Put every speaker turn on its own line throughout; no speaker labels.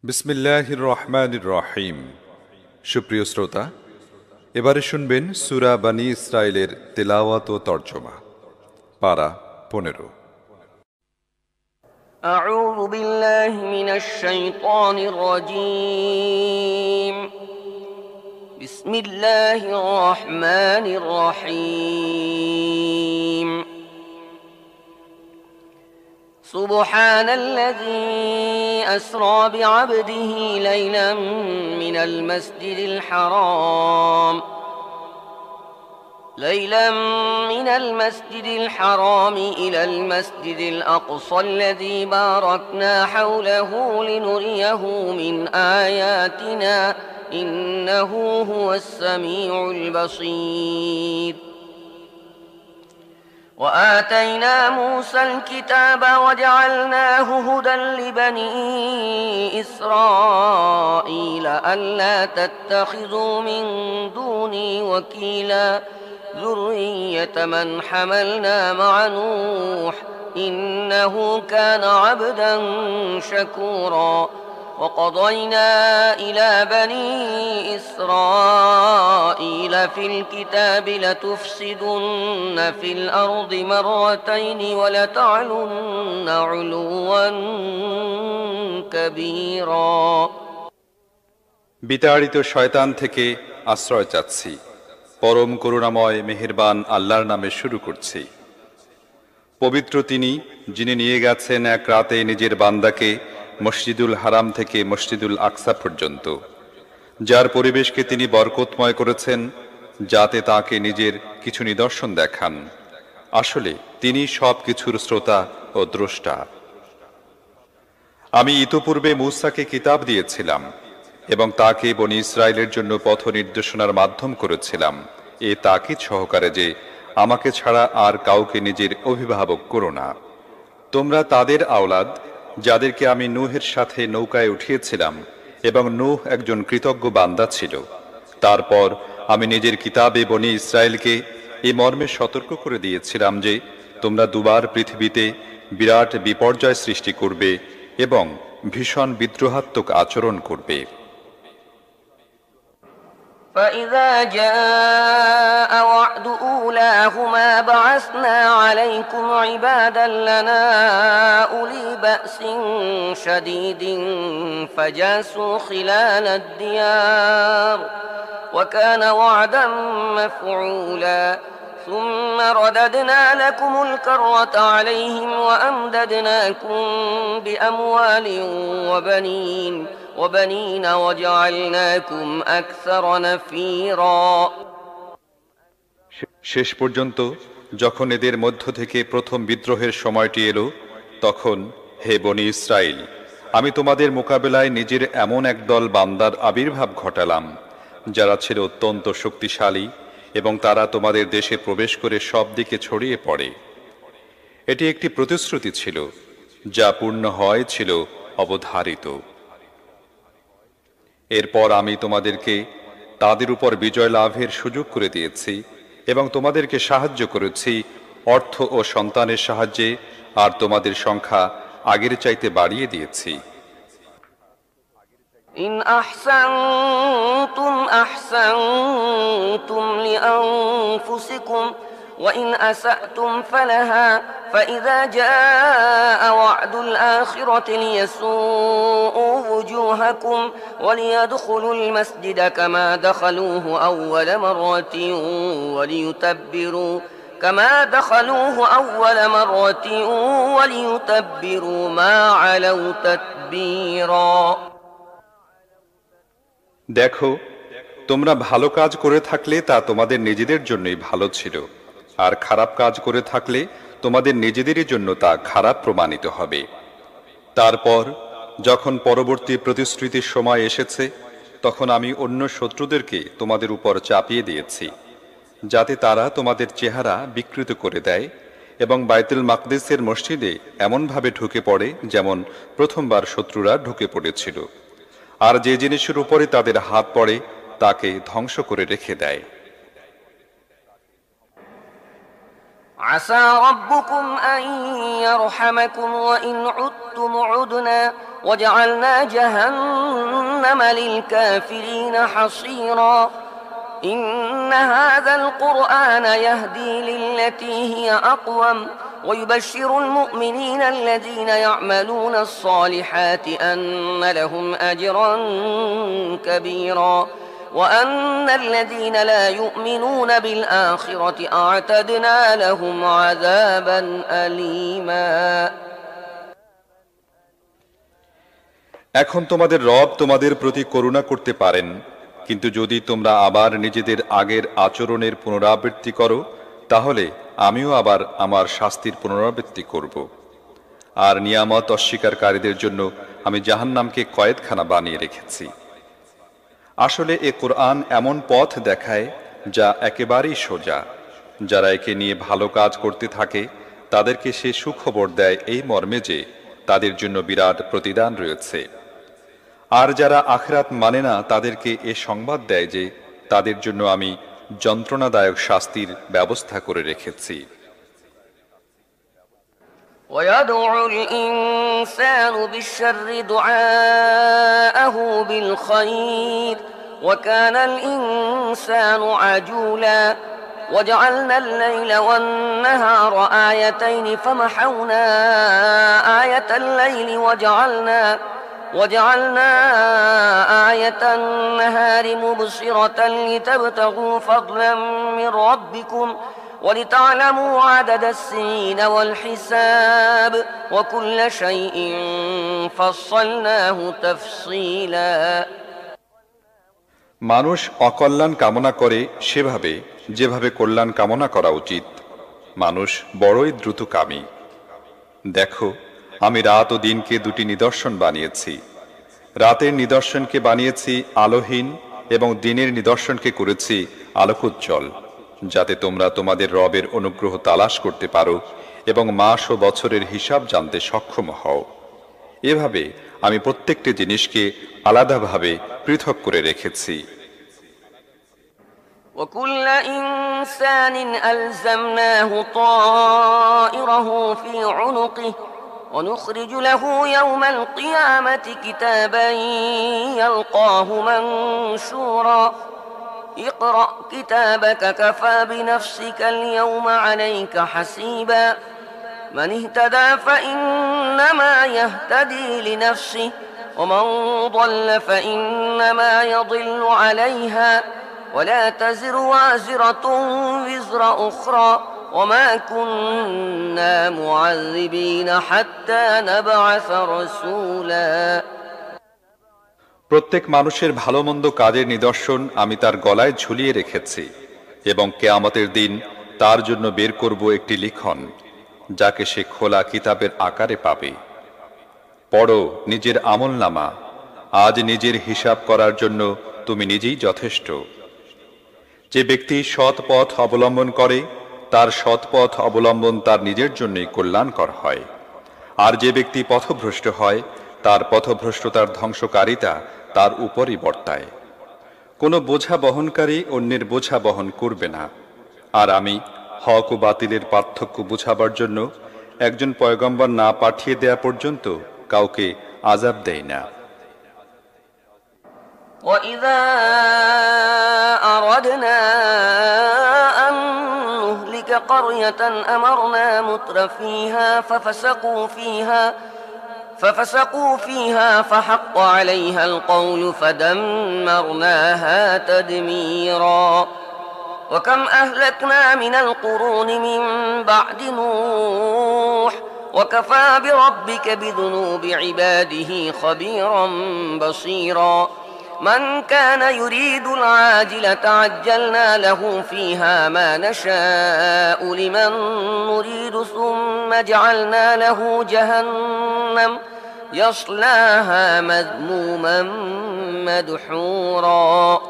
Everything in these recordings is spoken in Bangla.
বিসমিল্লাহির রহমানির রহিম। সুপ্রিয় শ্রোতা, এবারে শুনবেন সূরা বনী ইসরাইলের তিলাওয়াত ও তরজমা। পারা 15।
أعوذ بالله من الشيطان الرجيم. بسم الله الرحمن الرحيم. سبحان الذي أسرى بعبده ليلا من المسجد الحرام إلى المسجد الأقصى الذي باركنا حوله لنريه من آياتنا إنه هو السميع البصير. وآتينا موسى الكتاب وجعلناه هدى لبني إسرائيل ألا تتخذوا من دوني وكيلا ذرية من حملنا مع نوح إنه كان عبدا شكورا. وقضينا إلى بني إسرائيل في الكتاب لتفسدن في الأرض مرتين ولتعلن علوا كبيرا.
বিতাড়িত শয়তান থেকে আশ্রয় চাচ্ছি। পরম করুণাময় মেহেরবান আল্লাহর নামে শুরু করছি। পবিত্র তিনি, যিনি নিয়ে গেছেন এক রাতে নিজের বান্দাকে মসজিদুল হারাম থেকে মসজিদুল আকসা পর্যন্ত, যার পরিবেশকে তিনি বরকতময় করেছেন, যাতে তাকে নিজের কিছু নিদর্শন দেখান। আসলে তিনি সব কিছুর শ্রোতা ও দ্রষ্টা। আমি ইতোপূর্বে মূসাকে কিতাব দিয়েছিলাম এবং তাকে বনী ইসরায়েলের জন্য পথ নির্দেশনার মাধ্যম করেছিলাম, এ তাকিদ সহকারে যে আমাকে ছাড়া আর কাউকে নিজের অভিভাবক করো না। তোমরা তাদের আওলাদ, যাদেরকে আমি নূহের সাথে নৌকায় উঠিয়েছিলাম, এবং নূহ একজন কৃতজ্ঞ বান্দা ছিল। তারপর আমি নিজের কিতাবে বনী ইসরায়েলকে এ মর্মে সতর্ক করে দিয়েছিলাম যে তোমরা দুবার পৃথিবীতে বিরাট বিপর্যয় সৃষ্টি করবে এবং ভীষণ বিদ্রোহাত্মক আচরণ করবে।
فإذا جاء وعد أولاهما بعثنا عليكم عبادا لنا أولي بأس شديد فجاسوا خلال الديار وكان وعدا مفعولا. ثم رددنا لكم الكرة عليهم وأمددناكم بأموال وبنين وجعلناكم أكثر نفيرا.
শেষ পর্যন্ত যখন এদের মধ্য থেকে প্রথম বিদ্রোহের সময়টি এলো, তখন হে বনী ইসরাইল, আমি তোমাদের মোকাবেলায় নিজের এমন একদল বান্দার আবির্ভাব ঘটালাম, যারা ছিল অত্যন্ত শক্তিশালী এবং তারা তোমাদের দেশে প্রবেশ করে সব দিকে ছড়িয়ে পড়ে। এটি একটি প্রতিশ্রুতি ছিল, যা পূর্ণ ছিল অবধারিত। এরপর আমি তোমাদেরকে তাদের উপর বিজয় লাভের সুযোগ করে দিয়েছি এবং তোমাদেরকে সাহায্য করেছি অর্থ ও সন্তানের সাহায্যে, আর তোমাদের সংখ্যা আগের চাইতে বাড়িয়ে দিয়েছি।
إن أحسنتم أحسنتم لأنفسكم وإن أسأتم فلها فإذا جاء وعد الآخرة ليسوءوا وجوهكم وليدخلوا المسجد كما دخلوه أول مرة وليتبروا ما علوا تتبيرا.
দেখো, তোমরা ভালো কাজ করে থাকলে তা তোমাদের নিজেদের জন্যই ভালো ছিল, আর খারাপ কাজ করে থাকলে তোমাদের নিজেদেরই জন্য তা খারাপ প্রমাণিত হবে। তারপর যখন পরবর্তী প্রতিশ্রুতির সময় এসেছে, তখন আমি অন্য শত্রুদেরকে তোমাদের উপর চাপিয়ে দিয়েছি, যাতে তারা তোমাদের চেহারা বিকৃত করে দেয় এবং বাইতুল মাকদিসের মসজিদে এমনভাবে ঢুকে পড়ে যেমন প্রথমবার শত্রুরা ঢুকে পড়েছিল, আর যে জিনিসের উপরে তাদের হাত পড়ে তাকে ধ্বংস করে রেখে দেয়।
عسى ربكم أن يرحمكم وإن عدتم عدنا وجعلنا جهنم للكافرين حصيرا إن هذا القرآن يهدي للتي هي أقوم ويبشر المؤمنين الذين يعملون الصالحات أن لهم أجرا كبيرا وأن الذين لا يؤمنون بالآخرة أعتدنا لهم عذابا أليما
এখন তোমাদের রব তোমাদের প্রতি করুণা করতে পারেন, কিন্তু যদি তোমরা আবার নিজেদের আগের আচরণের পুনরাবৃত্তি করো তাহলে আমিও আবার আমার শাস্তির পুনরাবৃত্তি করব। আর নিয়ামত অস্বীকারীদের জন্য আমি জাহান্নামকে কয়েদখানা বানিয়ে রেখেছি। আসলে এ কোরআন এমন পথ দেখায় যা একেবারেই সোজা। যারা একে নিয়ে ভালো কাজ করতে থাকে তাদেরকে সে সুখবর দেয় এই মর্মে যে তাদের জন্য বিরাট প্রতিদান রয়েছে। আর যারা আখিরাত মানে না তাদেরকে এ সংবাদ দেয় যে তাদের জন্য আমি যন্ত্রণাদায়ক শাস্তির ব্যবস্থা করে রেখেছি।
ويدعو الإنسان بالشر دعاءه بالخير وكان الإنسان عجولا وجعلنا الليل والنهار آيتين فمحونا آية الليل وجعلنا آية النهار مبصرة لتبتغوا فضلا من ربكم ولتعلموا عدد السنين والحساب وكل شيء فصلناه تفصيلا
মানুষ অকল্যাণ কামনা করে সেভাবে যেভাবে কল্যাণ কামনা করা উচিত। মানুষ বড়ই দ্রুতকামী। দেখো, আমি রাত ও দিনকে দুটি নিদর্শন বানিয়েছি। রাতের নিদর্শনকে বানিয়েছি আলোহীন এবং দিনের নিদর্শনকে করেছি আলোকোজ্জ্বল, যাতে তোমরা তোমাদের রবের অনুগ্রহ তালাশ করতে পারো এবং মাস ও বছরের হিসাব জানতে সক্ষম হও। এভাবে আমি প্রত্যেকটি জিনিসকে আলাদাভাবে পৃথক করে রেখেছি।
وكل إنسان ألزمناه طائره في عنقه ونخرج له يوم القيامة كتابا يلقاه منشورا اقرأ كتابك كفى بنفسك اليوم عليك حسيبا من اهتدى فإنما يهتدي لنفسه ومن ضل فإنما يضل عليها ولا تزر وازرة وزر أخرى وما كنا معذبين حتى نبعث رسولا
প্রত্যেক মানুষের ভালো মন্দ কাজের নিদর্শন আমি তার গলায় ঝুলিয়ে রেখেছি এবং কিয়ামতের দিন তার জন্য বের করব একটি লিখন, যাকে সে খোলা কিতাবের আকারে পাবে। পড়ো নিজের আমলনামা, আজ নিজের হিসাব করার জন্য তুমি নিজেই যথেষ্ট। যে ব্যক্তি সৎ পথ অবলম্বন করে তার সৎ পথ অবলম্বন তার নিজের জন্যই কল্যাণকর হয়, আর যে ব্যক্তি পথভ্রষ্ট হয় তার পথভ্রষ্টতার ধ্বংসকারিতা তার উপরই বর্তায়। কোনো বোঝা বহনকারী অন্যের বোঝা বহন করবে না, আর আমি হক ও বাতিলের পার্থক্য বোঝাবার জন্য একজন পয়গম্বর না পাঠিয়ে দেয়া পর্যন্ত কাউকে আযাব দেই না।
وإذا أردنا أن نهلك قرية أمرنا مترفيها ففسقوا فيها فحق عليها القول فدمرناها تدميرا وكم أهلكنا من القرون من بعد نوح وكفى بربك بذنوب عباده خبيرا بصيرا من كان يريد العاجلة عجلنا له فيها ما نشاء لمن نريد ثم جعلنا له جهنم يصلاها مذموما مدحورا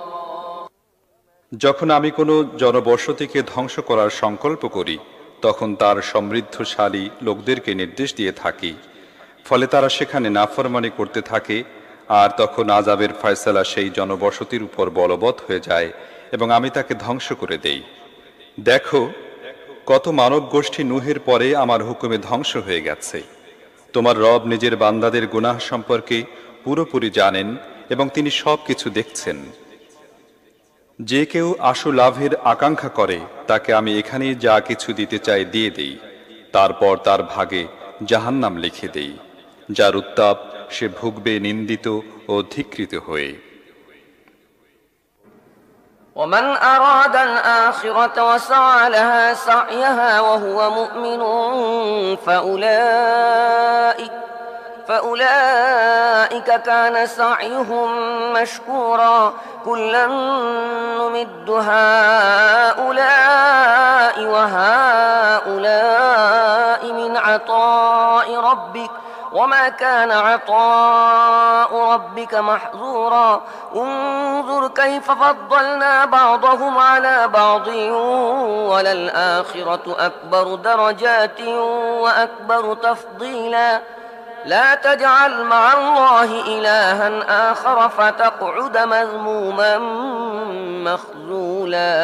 যখন আমি কোনো জনবসতিকে ধ্বংস করার সংকল্প করি তখন তার সমৃদ্ধশালী লোকদেরকে নির্দেশ দিয়ে থাকি, ফলে তারা সেখানে নাফরমানি করতে থাকে, আর তখন আযাবের ফয়সালা সেই জনবসতির উপর বলবৎ হয়ে যায় এবং আমি তাকে ধ্বংস করে দেই। দেখো, কত মানব গোষ্ঠী নূহের পরে আমার হুকুমে ধ্বংস হয়ে গেছে। তোমার রব নিজের বান্দাদের গুনাহ সম্পর্কে পুরোপুরি জানেন এবং তিনি সব কিছু দেখছেন। যে কেউ আশু লাভের আকাঙ্ক্ষা করে তাকে আমি এখানেই যা কিছু দিতে চাই দিয়ে দেই, তারপর তার ভাগে জাহান্নাম লিখে দেই, যার উত্তাপ সে ভুগবে নিন্দিত ও ধিক্কৃত হয়ে।
ومن أراد الآخرة وسعى لها سعيها وهو مؤمن فأولئك كان سعيهم مشكورا كلا نمد هؤلاء وهؤلاء من عطاء ربك وما كان عطاء ربك محظورا انظر كيف فضلنا بعضهم على بعض وللآخرة أكبر درجات وأكبر تفضيلا لا تجعل مع الله إلها آخر فتقعد مذموما مخذولا।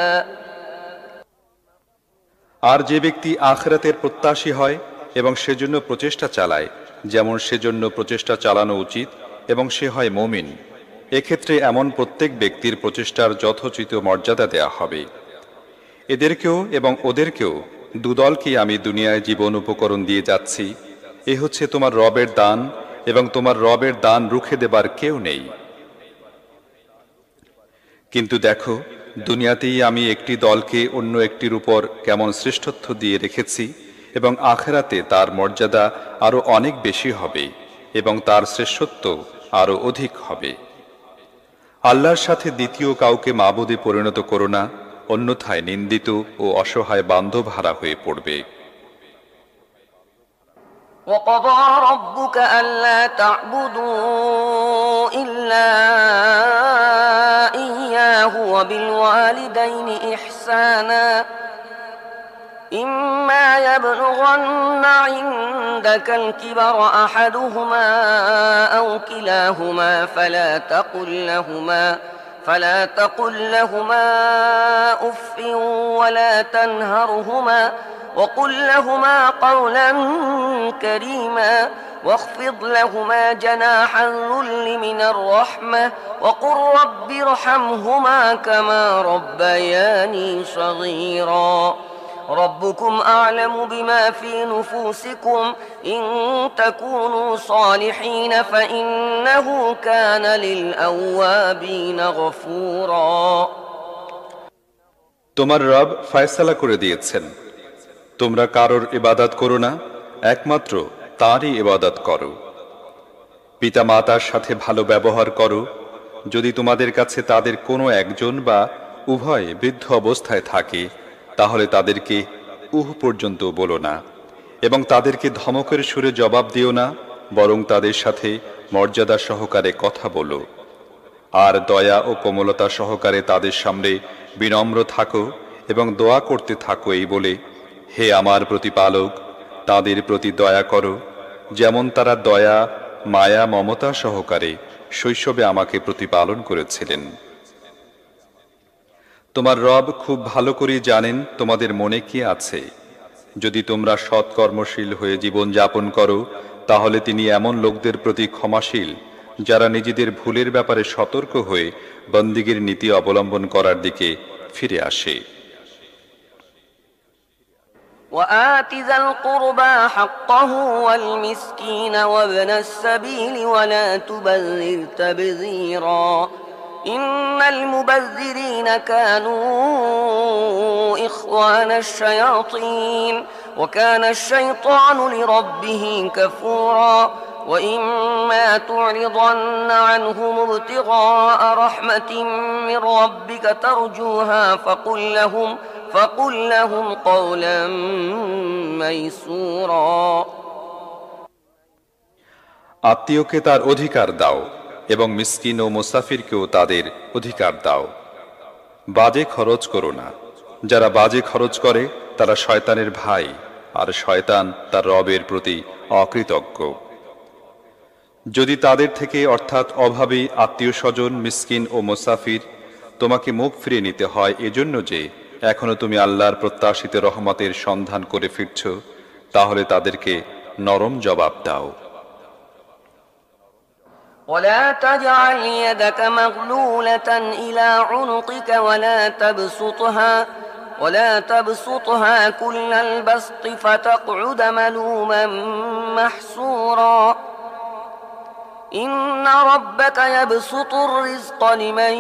আর যে ব্যক্তি আখিরাতের প্রত্যাশী হয় এবং সেজন্য প্রচেষ্টা চালায় যেমন সেজন্য প্রচেষ্টা চালানো উচিত এবং সে হয় মুমিন, এক্ষেত্রে এমন প্রত্যেক ব্যক্তির প্রচেষ্টার যথোচিত মর্যাদা দেয়া হবে। এদেরকেও এবং ওদেরকেও দুদলকেই আমি দুনিয়ায় জীবন উপকরণ দিয়ে যাচ্ছি। এ হচ্ছে তোমার রবের দান এবং তোমার রবের দান রুখে দেবার কেউ নেই। কিন্তু দেখো, দুনিয়াতেই আমি একটি দলকে অন্য একটির উপর কেমন শ্রেষ্ঠত্ব দিয়ে রেখেছি এবং আখিরাতে তার মর্যাদা আরো অনেক বেশি হবে এবং তার শ্রেষ্ঠত্ব আরো অধিক হবে। আল্লাহর সাথে দ্বিতীয় কাউকে মাবুদে পরিণত করো না, অন্যথায় নিন্দিত ও অসহায় বান্ধব হারা হয়ে পড়বে।
وقضى ربك ألا تعبدوا إلا إياه وبالوالدين إحسانا إما يبلغن عندك الكبر أحدهما أو كلاهما فلا تقل لهما أف ولا تنهرهما وقل لهما قولا كريما واخفض لهما جناح الذل من الرحمة وقل رب ارحمهما كما ربياني صغيرا ربكم أعلم بما في نفوسكم إن تكونوا صالحين فإنه كان للأوابين غفورا।
তোমার রব ফয়সালা করে দিয়েছেন, তোমরা কারোর ইবাদত করো না, একমাত্র তারই ইবাদত করো। পিতা মাতার সাথে ভালো ব্যবহার করো। যদি তোমাদের কাছে তাদের কোনো একজন বা উভয় বৃদ্ধ অবস্থায় থাকে তাহলে তাদেরকে পর্যন্ত বলো না এবং তাদেরকে ধমকের সুরে জবাব দিও না, বরং তাদের সাথে মর্যাদা সহকারে কথা বলো। আর দয়া ও কোমলতা সহকারে তাদের সামনে বিনম্র থাকো এবং দোয়া করতে থাকো এই বলে, হে আমার প্রতিপালক, তাদের প্রতি দয়া করো যেমন তারা দয়া মায়া মমতা সহকারে শৈশবে আমাকে প্রতিপালন করেছিলেন। তোমার রব খুব ভালো করে জানেন তোমাদের মনে কি আছে। যদি তোমরা সৎকর্মশীল হয়ে জীবন যাপন করো তাহলে তিনি এমন লোকদের প্রতি ক্ষমাশীল যারা নিজেদের ভুলের ব্যাপারে সতর্ক হয়ে বন্দিগির নীতি অবলম্বন করার দিকে ফিরে আসে।
وآت ذا القربى حقه والمسكين وابن السبيل ولا تبذر تبذيرا إن المبذرين كانوا إخوان الشياطين وكان الشيطان لربه كفورا وإما تعرضن عنهم ابتغاء رحمة من ربك ترجوها فقل لهم قولا ميسورا।
আত্মীয়কে তার অধিকার দাও এবং মিসকিন ও মুসাফিরকেও তাদের অধিকার দাও। বাজে খরচ করো না, যারা বাজে খরচ করে তারা শয়তানের ভাই, আর শয়তান তার রবের প্রতি অকৃতজ্ঞ। যদি তাদের থেকে অর্থাৎ অভাবী আত্মীয় স্বজন মিসকিন ও মুসাফির তোমাকে মুখ ফিরিয়ে নিতে হয় এজন্য যে এখনো তুমি আল্লাহর প্রত্যাশিত রহমতের সন্ধান করে ফিরছ, তাহলে তাদেরকে নরম জবাব দাও।
ولا تجعل يدك مغلولة إلى عنقك ولا تبسطها كل البسط فتقعد ملوما محسورا إن ربك يبسط الرزق لمن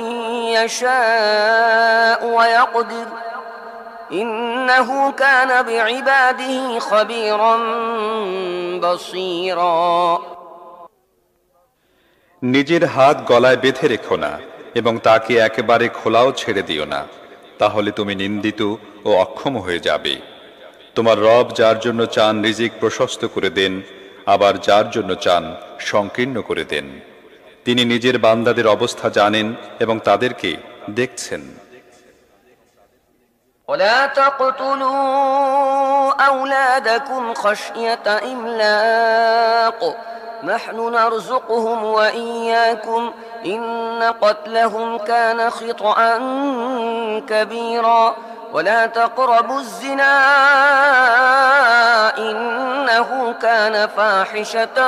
يشاء ويقدر إنه كان بعباده خبيرا بصيرا
নিজের হাত গলায় বেঁধে রেখো না এবং তাকে একেবারে খোলাও ছেড়ে দিও না, তাহলে তুমি নিন্দিত ও অক্ষম হয়ে যাবে। তোমার রব যার জন্য চান রিজিক প্রশস্ত করে দেন, আবার যার জন্য চান সংকীর্ণ করে দেন। তিনি নিজের বান্দাদের অবস্থা জানেন এবং তাদেরকে দেখছেন।
ولا تقتلوا أولادكم خشية إملاق نحن نرزقهم وإياكم إن قتلهم كان خطأ كبيرا ولا تقربوا الزنا إنه كان فاحشة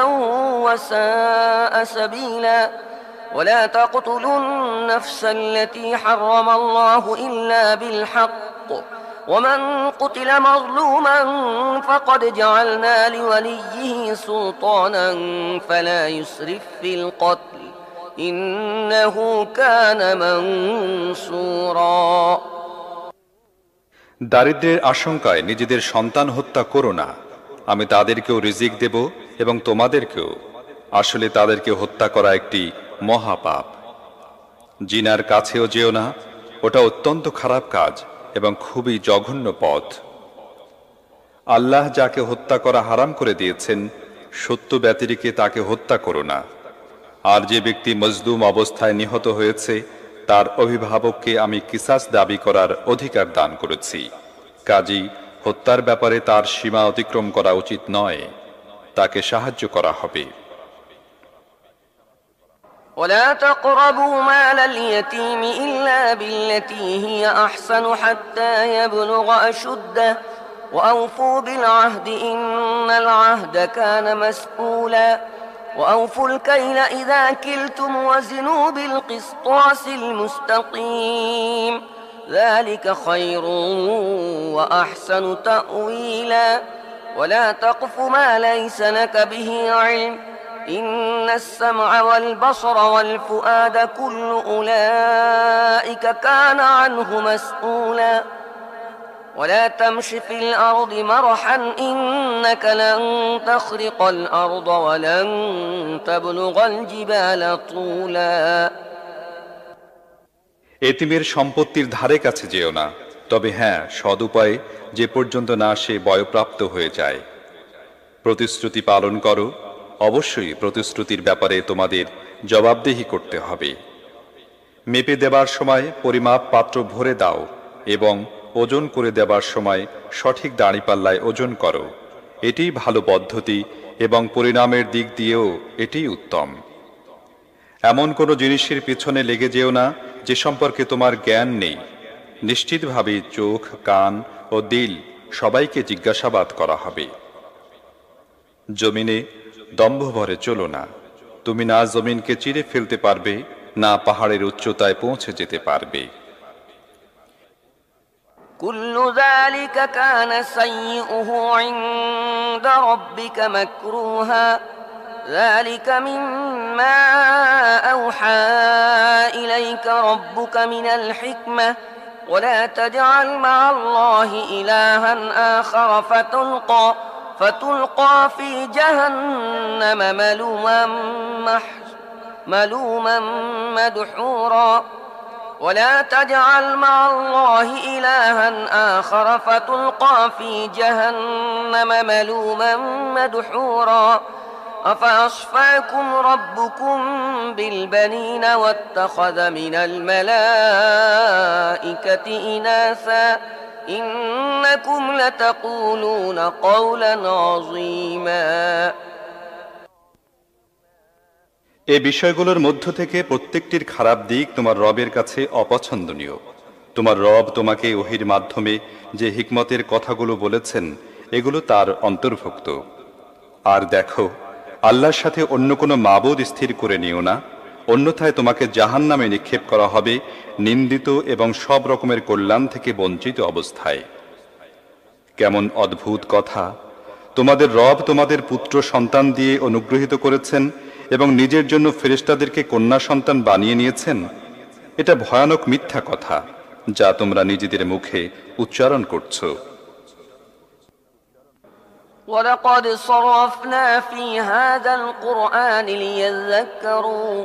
وساء سبيلا ولا تقتلوا النفس التي حرم الله إلا بالحق ومن قتل مظلوما فقد جعلنا لوليه سلطانا فلا يسرف في القتل إنه كان منصورا
দারিদ্র্যের আশঙ্কায় নিজেদের সন্তান হত্যা করো না, আমি তাদেরকেও রিজিক দেব এবং তোমাদেরকেও। আসলে তাদেরকে হত্যা করা একটি মহাপাপ। জিনার কাছেও যেও না, ওটা অত্যন্ত খারাপ কাজ এবং খুবই জঘন্য পথ। আল্লাহ যাকে হত্যা করা হারাম করে দিয়েছেন, সত্য ব্যতিরেকে তাকে হত্যা করো না। আর যে ব্যক্তি মজলুম অবস্থায় নিহত হয়েছে, তার অভিভাবককে আমি কিসাস দাবি করার অধিকার দান করেছি। কাজী হত্যার ব্যাপারে তার সীমা অতিক্রম করা উচিত নয়, তাকে সাহায্য করা হবে।
ولا تقربوا مال اليتيم إلا بالتي هي أحسن حتى يبلغ أشده وأوفوا بالعهد إن العهد كان مسؤولا وأوفوا الكيل إذا كلتم وزنوا بالقسطاس المستقيم ذلك خير وأحسن تأويلا ولا تقف ما ليس لك به علم إن السمع والبصر والفؤاد كل أولئك كان عنه مسؤولا ولا تمش في الأرض مرحا إنك لن تخرق الأرض ولن تبلغ الجبال طولا
এতিমের সম্পত্তির ধারে কাছে যেও না, তবে হ্যাঁ, সদুপায়ে যে পর্যন্ত না সে বয়প্রাপ্ত হয়ে যায়। প্রতিশ্রুতি পালন করো, অবশ্যই প্রতিশ্রুতির ব্যাপারে তোমাদের জবাবদিহি করতে হবে। মেপে দেবার সময় পরিমাপ পাত্র ভরে দাও এবং ওজন করে দেবার সময় সঠিক দাঁড়িপাল্লায় ওজন করো। এটিই ভালো পদ্ধতি এবং পরিণামের দিক দিয়েও এটিই উত্তম। এমন কোনো জিনিসের পিছনে লেগে যেও না যে সম্পর্কে তোমার জ্ঞান নেই। নিশ্চিতভাবে চোখ, কান ও দিল সবাইকে জিজ্ঞাসাবাদ করা হবে। জমিনে দম্ভ ভরে চলো না, তুমি না জমিনকে চিরে ফেলতে পারবে, না পাহাড়ের উচ্চতায় পৌঁছে যেতে পারবে।
كل ذلك كان سيئه عند ربك مكروها ذلك مما أوحى إليك ربك من الحكمة ولا تجعل مع الله إلها آخر فتلقى في جهنم ملوما مدحورا ولا تجعل مع الله إلها آخر فتلقى في جهنم ملوما مدحورا أفأصفاكم ربكم بالبنين واتخذ من الملائكة إناثا إنكم لتقولون قولا عظيما
এই বিষয়গুলোর মধ্য থেকে প্রত্যেকটির খারাপ দিক তোমার রবের কাছে অপছন্দনীয়। তোমার রব তোমাকে ওহীর মাধ্যমে যে হিকমতের কথাগুলো বলেছেন, এগুলো তার অন্তর্ভুক্ত। আর দেখো, আল্লাহর সাথে অন্য কোনো মাবুদ স্থির করে নিও না, অন্যথায় তোমাকে জাহান্নামে নিক্ষেপ করা হবে, নিন্দিত এবং সব রকমের কল্যাণ থেকে বঞ্চিত অবস্থায়। কেমন অদ্ভুত কথা! তোমাদের রব তোমাদের পুত্র সন্তান দিয়ে অনুগ্রহিত করেছেন এবং নিজের জন্য ফেরেশতাদেরকে কন্যা সন্তান বানিয়ে নিয়েছেন। এটা ভয়ানক মিথ্যা কথা, যা তোমরা নিজেদের মুখে উচ্চারণ করছো।
ولقد صرفنا في هذا القرآن ليذكروا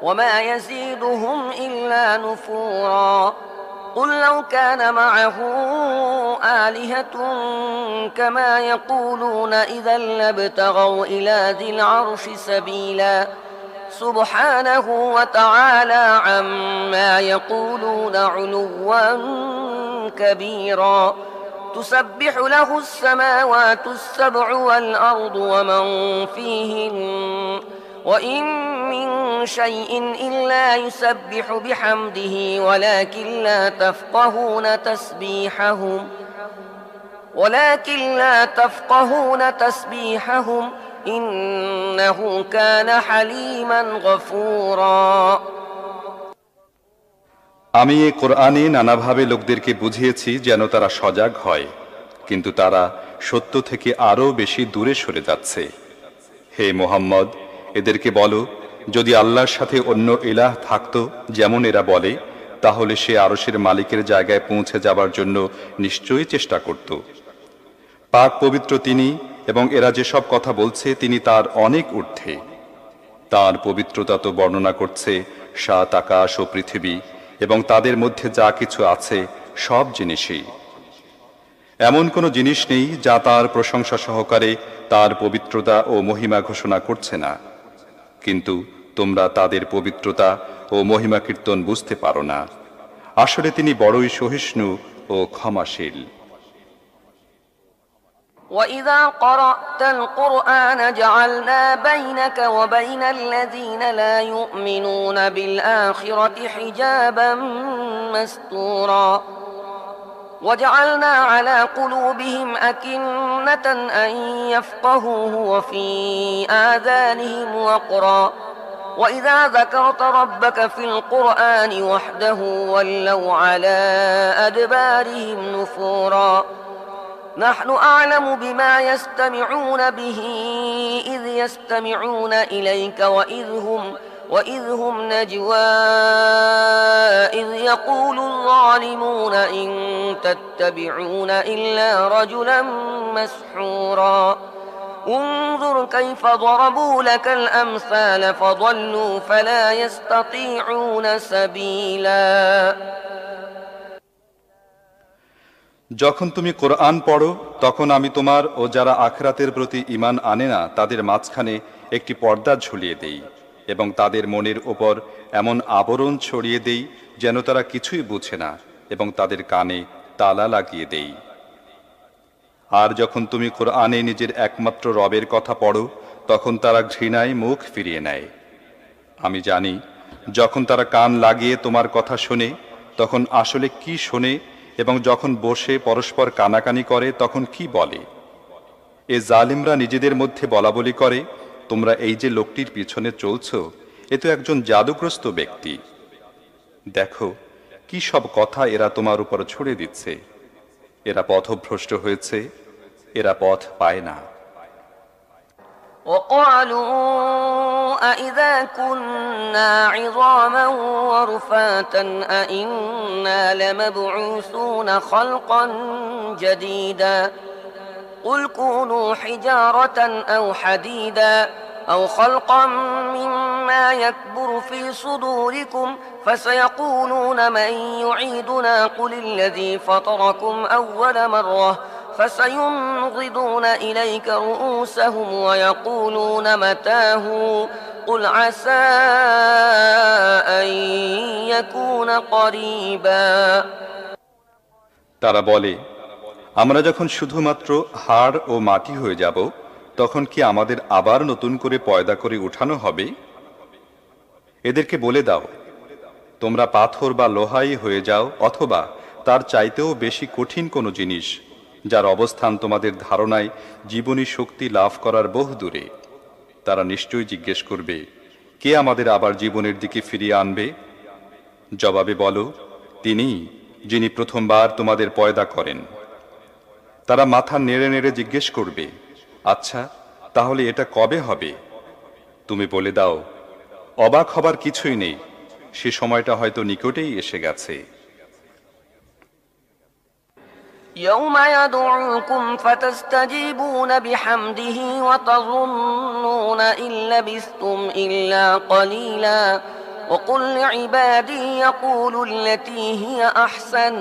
وما يزيدهم إلا نفورا قل لو كان معه آلهة كما يقولون إذا لابتغوا إلى ذي العرش سبيلا سبحانه وتعالى عما يقولون علوا كبيرا تسبح له السماوات السبع والأرض ومن فيهن وإن من شيء إلا يسبح بحمده ولكن لا تفقهون تسبيحهم إنه كان حليما غفورا
আমি এই কোরআনে নানাভাবে লোকদেরকে বুঝিয়েছি যেন তারা সজাগ হয়, কিন্তু তারা সত্য থেকে আরও বেশি দূরে সরে যাচ্ছে। হে মুহাম্মদ, এদেরকে বলো, যদি আল্লাহর সাথে অন্য ইলাহ থাকতো যেমন এরা বলে, তাহলে সে আরশের মালিকের জায়গায় পৌঁছে যাবার জন্য নিশ্চয়ই চেষ্টা করত। পাক পবিত্র তিনি, এবং এরা যেসব কথা বলছে তিনি তার অনেক ঊর্ধ্বে। তার পবিত্রতা তো বর্ণনা করছে ৭ আকাশ ও পৃথিবী এবং তাদের মধ্যে যা কিছু আছে সব জিনিসই। এমন কোনো জিনিস নেই যা তার প্রশংসা সহকারে তার পবিত্রতা ও মহিমা ঘোষণা করছে না, কিন্তু তোমরা তাদের পবিত্রতা ও মহিমা কীর্তন বুঝতে পারো না। আসলে তিনি বড়ই সহিষ্ণু ও ক্ষমাশীল।
وَإِذَا قَرَأْتَ الْقُرْآنَ جَعَلْنَا بَيْنَكَ وَبَيْنَ الَّذِينَ لَا يُؤْمِنُونَ بِالْآخِرَةِ حِجَابًا مَسْتُورًا وَجَعَلْنَا عَلَى قُلُوبِهِمْ أَكِنَّةً أَن يَفْقَهُوهُ وَفِي آذَانِهِمْ وَقْرًا وَإِذَا ذَكَرْتَ رَبَّكَ فِي الْقُرْآنِ وَحْدَهُ وَلَّوْا عَلَى أَدْبَارِهِمْ نُفُورًا نحن أعلم بما يستمعون به إذ يستمعون إليك وإذ هم نجوى إذ يقول الظالمون إن تتبعون إلا رجلا مسحورا انظر كيف ضربوا لك الأمثال فضلوا فلا يستطيعون سبيلا
যখন তুমি কোরআন পড়ো তখন আমি তোমার ও যারা আখিরাতের প্রতি ঈমান আনে না তাদের মাঝখানে একটি পর্দা ঝুলিয়ে দেই এবং তাদের মনের ওপর এমন আবরণ ছড়িয়ে দেই যেন তারা কিছুই বুঝে না, এবং তাদের কানে তালা লাগিয়ে দেই। আর যখন তুমি কোরআনে নিজের একমাত্র রবের কথা পড়ো তখন তারা ঘৃণায় মুখ ফিরিয়ে নেয়। আমি জানি যখন তারা কান লাগিয়ে তোমার কথা শোনে তখন আসলে কি শোনে, এবং যখন বসে পরস্পর কানাকানি করে তখন কি বলে। এ জালিমরা নিজেদের মধ্যে বলাবলি করে, তোমরা এই যে লোকটির পিছনে চলছ এ তো একজন জাদুগ্রস্ত ব্যক্তি। দেখো কি সব কথা এরা তোমার উপর ছড়ে দিচ্ছে। এরা পথভ্রষ্ট হয়েছে, এরা পথ পায় না।
وقالوا أإذا كنا عظاما ورفاتا أإنا لمبعوثون خلقا جديدا قل كونوا حجارة أو حديدا أو خلقا مما يكبر في صدوركم فسيقولون من يعيدنا قل الذي فطركم أول مرة فسينغضون إليك رؤوسهم ويقولون متاه قل عسى أن يكون قريبا
তারা বলে, আমরা যখন শুধুমাত্র হাড় ও মাটি হয়ে যাব তখন কি আমাদের আবার নতুন করে পয়দা করে উঠানো হবে? এদেরকে বলে দাও, তোমরা পাথর বা লোহাই হয়ে যাও অথবা তার চাইতেও বেশি কঠিন কোনো জিনিস, যার অবস্থান তোমাদের ধারণায় জীবনী শক্তি লাভ করার বহু দূরে। তারা নিশ্চয়ই জিজ্ঞেস করবে, কে আমাদের আবার জীবনের দিকে ফিরিয়ে আনবে? জবাবে বলো, তিনি, যিনি প্রথমবার তোমাদের পয়দা করেন। তারা মাথা নেড়ে নেড়ে জিজ্ঞেস করবে, আচ্ছা, তাহলে এটা কবে হবে? তুমি বলে দাও, অবাক হবার কিছুই নেই, সে সময়টা হয়তো নিকটেই এসে গেছে।
يوم يدعوكم فتستجيبون بحمده وتظنون إن لبثتم إلا قليلا وقل لعبادي يقولوا التي هي أحسن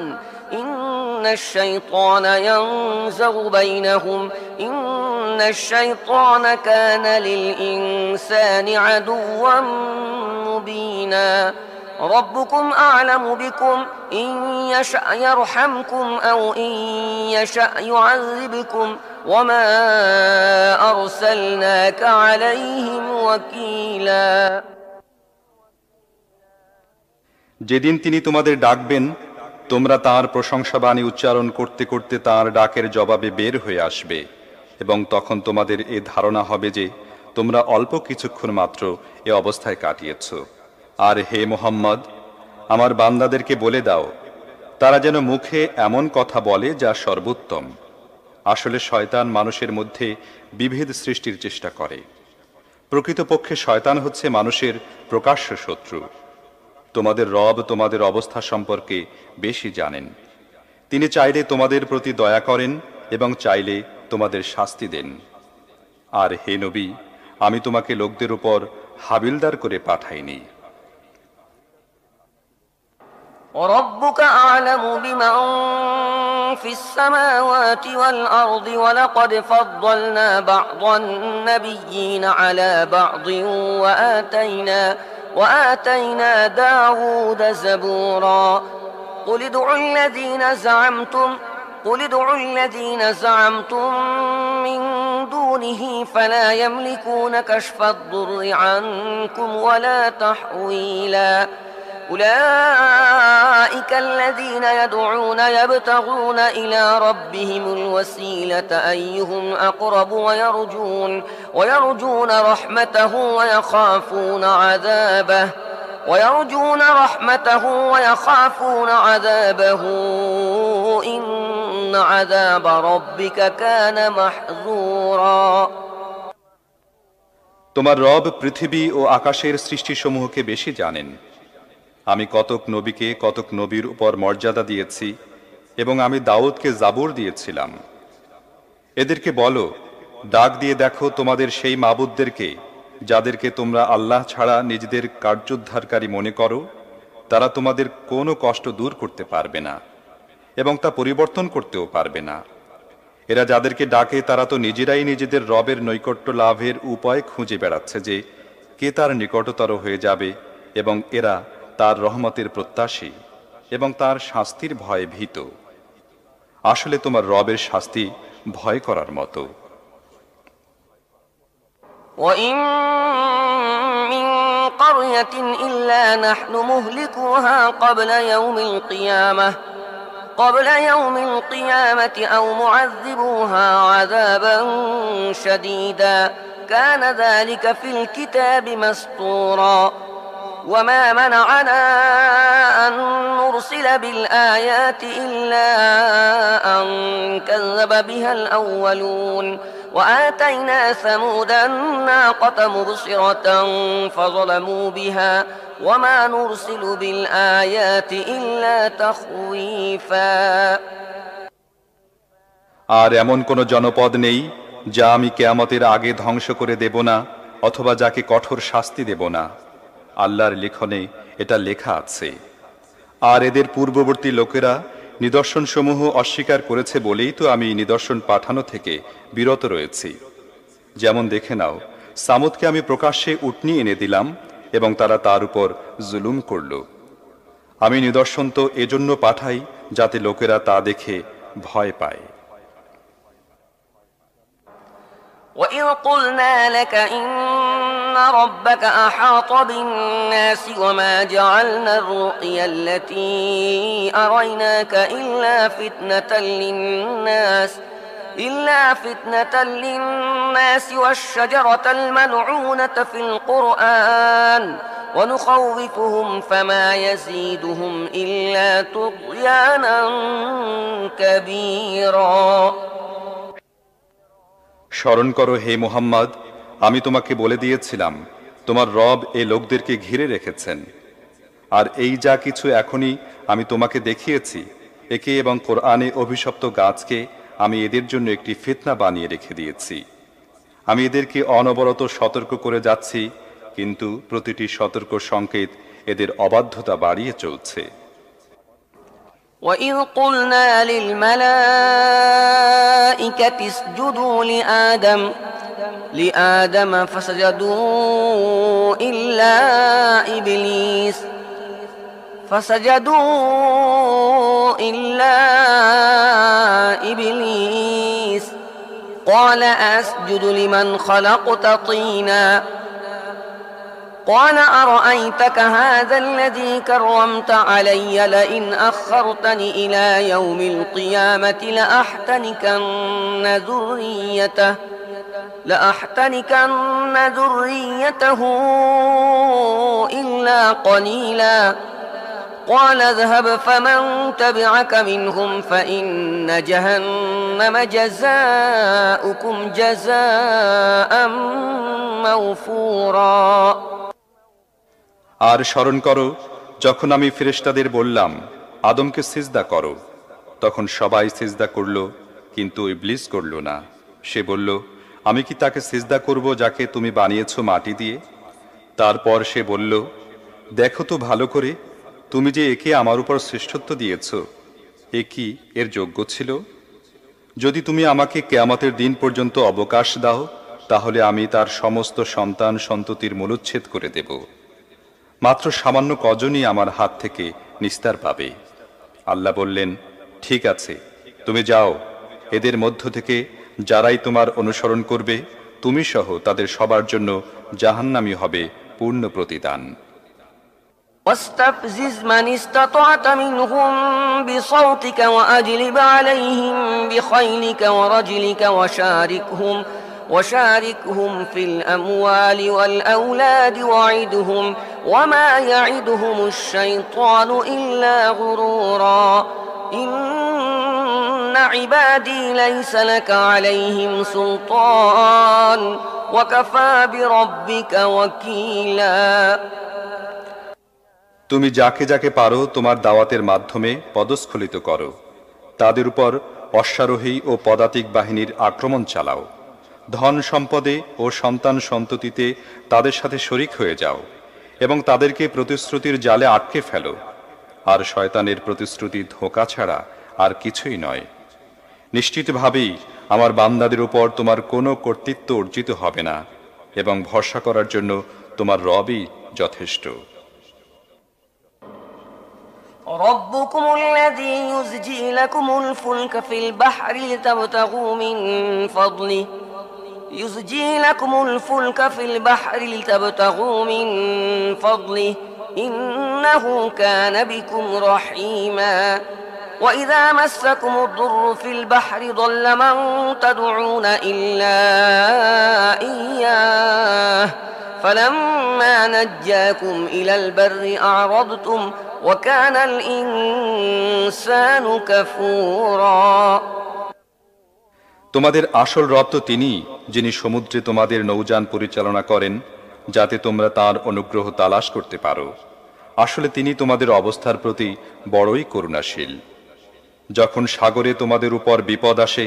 إن الشيطان ينزغ بينهم إن الشيطان كان للإنسان عدوا مبينا ربكم أعلم بكم إن يشأ يرحمكم أو إن يشأ يعذبكم وما أرسلناك عليهم وكيلا
যেদিন তিনি তোমাদের ডাকবেন, তোমরা তাঁর প্রশংসাবাণী উচ্চারণ করতে করতে তাঁর ডাকের জবাবে বের হয়ে আসবে, এবং তখন তোমাদের এ ধারণা হবে যে তোমরা অল্প কিছুক্ষণ মাত্র এ অবস্থায় কাটিয়েছ। আর হে মুহাম্মদ, আমার বান্দাদেরকে বলে দাও, তারা যেন মুখে এমন কথা বলে যা সর্বোত্তম। আসলে শয়তান মানুষের মধ্যে বিভেদ সৃষ্টির চেষ্টা করে। প্রকৃতপক্ষে শয়তান হচ্ছে মানুষের প্রকাশ্য শত্রু। তোমাদের রব তোমাদের অবস্থা সম্পর্কে বেশি জানেন। তিনি চাইলে তোমাদের প্রতি দয়া করেন এবং চাইলে তোমাদের শাস্তি দেন। আর হে নবী, আমি তোমাকে লোকদের উপর হাবিলদার করে পাঠাইনি।
وربك أعلم بمن في السماوات والأرض ولقد فضلنا بعض النبيين على بعض وآتينا داود زبورا قل ادعوا الذين زعمتم من دونه فلا يملكون كشف الضر عنكم ولا تحويلا أولئك الذين يدعون يبتغون إلى ربهم الوسيلة أيهم أقرب ويرجون رحمته ويخافون عذابه إن عذاب ربك كان محذورا
তোমার রব পৃথিবী ও আকাশের সৃষ্টিসমূহকে বেশি জানেন। আমি কতক নবীকে কতক নবীর উপর মর্যাদা দিয়েছি, এবং আমি দাউদকে জাবুর দিয়েছিলাম। এদেরকে বলো, ডাক দিয়ে দেখো তোমাদের সেই মাবুদদেরকে যাদেরকে তোমরা আল্লাহ ছাড়া নিজেদের কার্যোদ্ধারকারী মনে করো। তারা তোমাদের কোনো কষ্ট দূর করতে পারবে না এবং তা পরিবর্তন করতেও পারবে না। এরা যাদেরকে ডাকে তারা তো নিজেরাই নিজেদের রবের নৈকট্য লাভের উপায় খুঁজে বেড়াচ্ছে যে কে তার নিকটতর হয়ে যাবে, এবং এরা তার রহমতের প্রত্যাশী এবং তার শাস্তির ভয়ে ভীত। আসলে তোমার রবের শাস্তি ভয় করার মতো।
وَإِن مِّن قَرْيَةٍ إِلَّا نَحْنُ مُهْلِكُوهَا قبل يوم القيامة أو معذبوها عذابا شديدا كان ذلك في الكتاب مسطورا وما منعنا أن نرسل بالآيات إلا أن كذب بها الأولون وآتينا ثمود الناقة مبصرة فظلموا بها وما نرسل بالآيات إلا تخويفا
আর এমন কোন জনপদ নেই যা আমি কিয়ামতের আগে ধ্বংস করে দেব না অথবা যাকে কঠোর শাস্তি দেব না। আল্লাহর লিখনে এটা লেখা আছে। আর এদের পূর্ববর্তী লোকেরা নিদর্শনসমূহ অস্বীকার করেছে বলেই তো আমি নিদর্শন পাঠানো থেকে বিরত রয়েছি। যেমন দেখে নাও, সামুদকে আমি প্রকাশ্যে উটনি এনে দিলাম এবং তারা তার উপর জুলুম করল। আমি নিদর্শন তো এজন্য পাঠাই যাতে লোকেরা তা দেখে ভয় পায়।
وإذ قلنا لك إن ربك أحاط بالناس وما جعلنا الرؤيا التي أريناك إلا فتنة للناس والشجرة الملعونة في القرآن ونخوفهم فما يزيدهم إلا طغيانا كبيرا।
স্মরণ করো হে মুহাম্মদ, আমি তোমাকে বলে দিয়েছিলাম তোমার রব এই লোকদেরকে ঘিরে রেখেছেন, আর এই যা কিছু এখনই আমি তোমাকে দেখিয়েছি একে এবং কোরআনে অভিশপ্ত গাছকে আমি এদের জন্য একটি ফিতনা বানিয়ে রেখে দিয়েছি। আমি এদেরকে অনবরত সতর্ক করে যাচ্ছি, কিন্তু প্রতিটি সতর্ক সংকেত এদের অবাধ্যতা বাড়িয়ে চলছে।
وَإِذْ قُلْنَا لِلْمَلَائِكَةِ اسْجُدُوا لِآدَمَ فَسَجَدُوا إِلَّا إِبْلِيسَ قَالَ أَسْجُدُ لِمَنْ خَلَقْتَ طِينًا قال أرأيتك هذا الذي كرمت علي لئن أخرتني إلى يوم القيامة لأحتنكن ذريته إلا قليلا قال اذهب فمن تبعك منهم فإن جهنم جزاؤكم جزاء موفورا।
আর স্মরণ করো যখন আমি ফেরেশতাদের বললাম আদমকে সিজদা করো, তখন সবাই সিজদা করল, কিন্তু ইবলিস করল না। সে বলল, আমি কি তাকে সিজদা করব যাকে তুমি বানিয়েছো মাটি দিয়ে? তারপর সে বলল, দেখো তো ভালো করে, তুমি যে একে আমার উপর শ্রেষ্ঠত্ব দিয়েছ, এ কি এর যোগ্য ছিল? যদি তুমি আমাকে কিয়ামতের দিন পর্যন্ত অবকাশ দাও, তাহলে আমি তার সমস্ত সন্তান সন্ততির মূলচ্ছেদ করে দেব। মাত্র সামান্য কজনই আমার হাত থেকে নিস্তার পাবে। আল্লাহ বললেন, ঠিক আছে, তুমি যাও, এদের মধ্য থেকে যারাই তোমার অনুসরণ করবে তুমি সহ তাদের সবার জন্য জাহান্নামী হবে পূর্ণ প্রতিদান।
واستفزز من استطعت منهم بصوتك وأجلب عليهم بخيلك ورجلك وشاركهم في الأموال والأولاد وعدهم وما يعدهم الشيطان إلا غرورا إن عبادي ليس لك عليهم سلطان وكفى بربك وكيلا।
তুমি যাকে যাকে পারো তোমার দাওয়াতের মাধ্যমে পদস্খলিত করো, তাদের উপর অশ্বারোহী ও পদাতিক বাহিনীর আক্রমণ চালাও, ধন সম্পদে ও সন্তান সন্ততিতে তাদের সাথে শরিক হয়ে যাও এবং তাদেরকে প্রতিশ্রুতির জালে আটকে ফেলো। আর শয়তানের প্রতিশ্রুতি ধোঁকা ছাড়া আর কিছুই নয়। নিশ্চিতভাবেই আমার বান্দাদের উপর তোমার কোনো কর্তৃত্ব অর্জিত হবে না এবং ভরসা করার জন্য তোমার রবই যথেষ্ট।
ربكم الذي يزجي لكم الفلك في البحر لتبتغوا من فضله إنه كان بكم رحيما وإذا مسكم الضر في البحر ضل من تدعون إلا إياه فلما نجاكم إلى البر أعرضتم وكان الإنسان كفورا।
তোমাদের আসল রব তো তিনি, যিনি সমুদ্রে তোমাদের নৌযান পরিচালনা করেন যাতে তোমরা তার অনুগ্রহ তালাশ করতে পারো। আসলে তিনি তোমাদের অবস্থার প্রতি বড়ই করুণাশীল। যখন সাগরে তোমাদের উপর বিপদ আসে,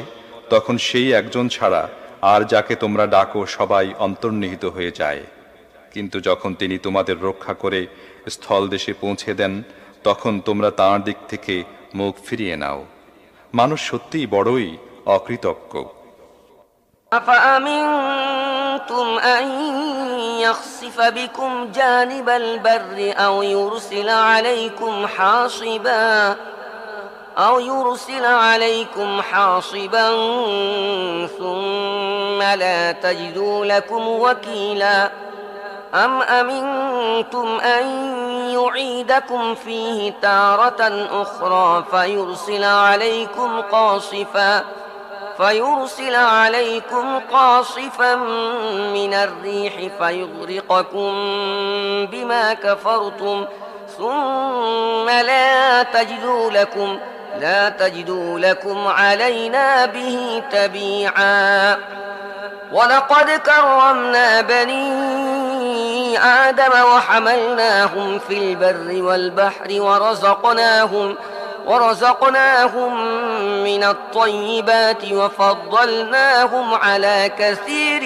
তখন সেই একজন ছাড়া আর যাকে তোমরা ডাকো সবাই অন্তর্নিহিত হয়ে যায়। কিন্তু যখন তিনি তোমাদের রক্ষা করে স্থল দেশে পৌঁছে দেন, তখন তোমরা তাঁর দিক থেকে মুখ ফিরিয়ে নাও। মানুষ সত্যিই বড়ই অকৃতজ্ঞ।
أفأمنتم أن يخسف بكم جانب البر أو يرسل عليكم حاصبا أو يرسل عليكم حاصبا ثم لا تجدوا لكم وكيلا أم أمنتم أن يعيدكم فيه تارة أخرى فيرسل عليكم قاصفا من الريح فيغرقكم بما كفرتم ثم لا تجدوا لكم علينا به تبيعا ولقد كرمنا بني آدم وحملناهم في البر والبحر ورزقناهم من الطيبات وفضلناهم على كثير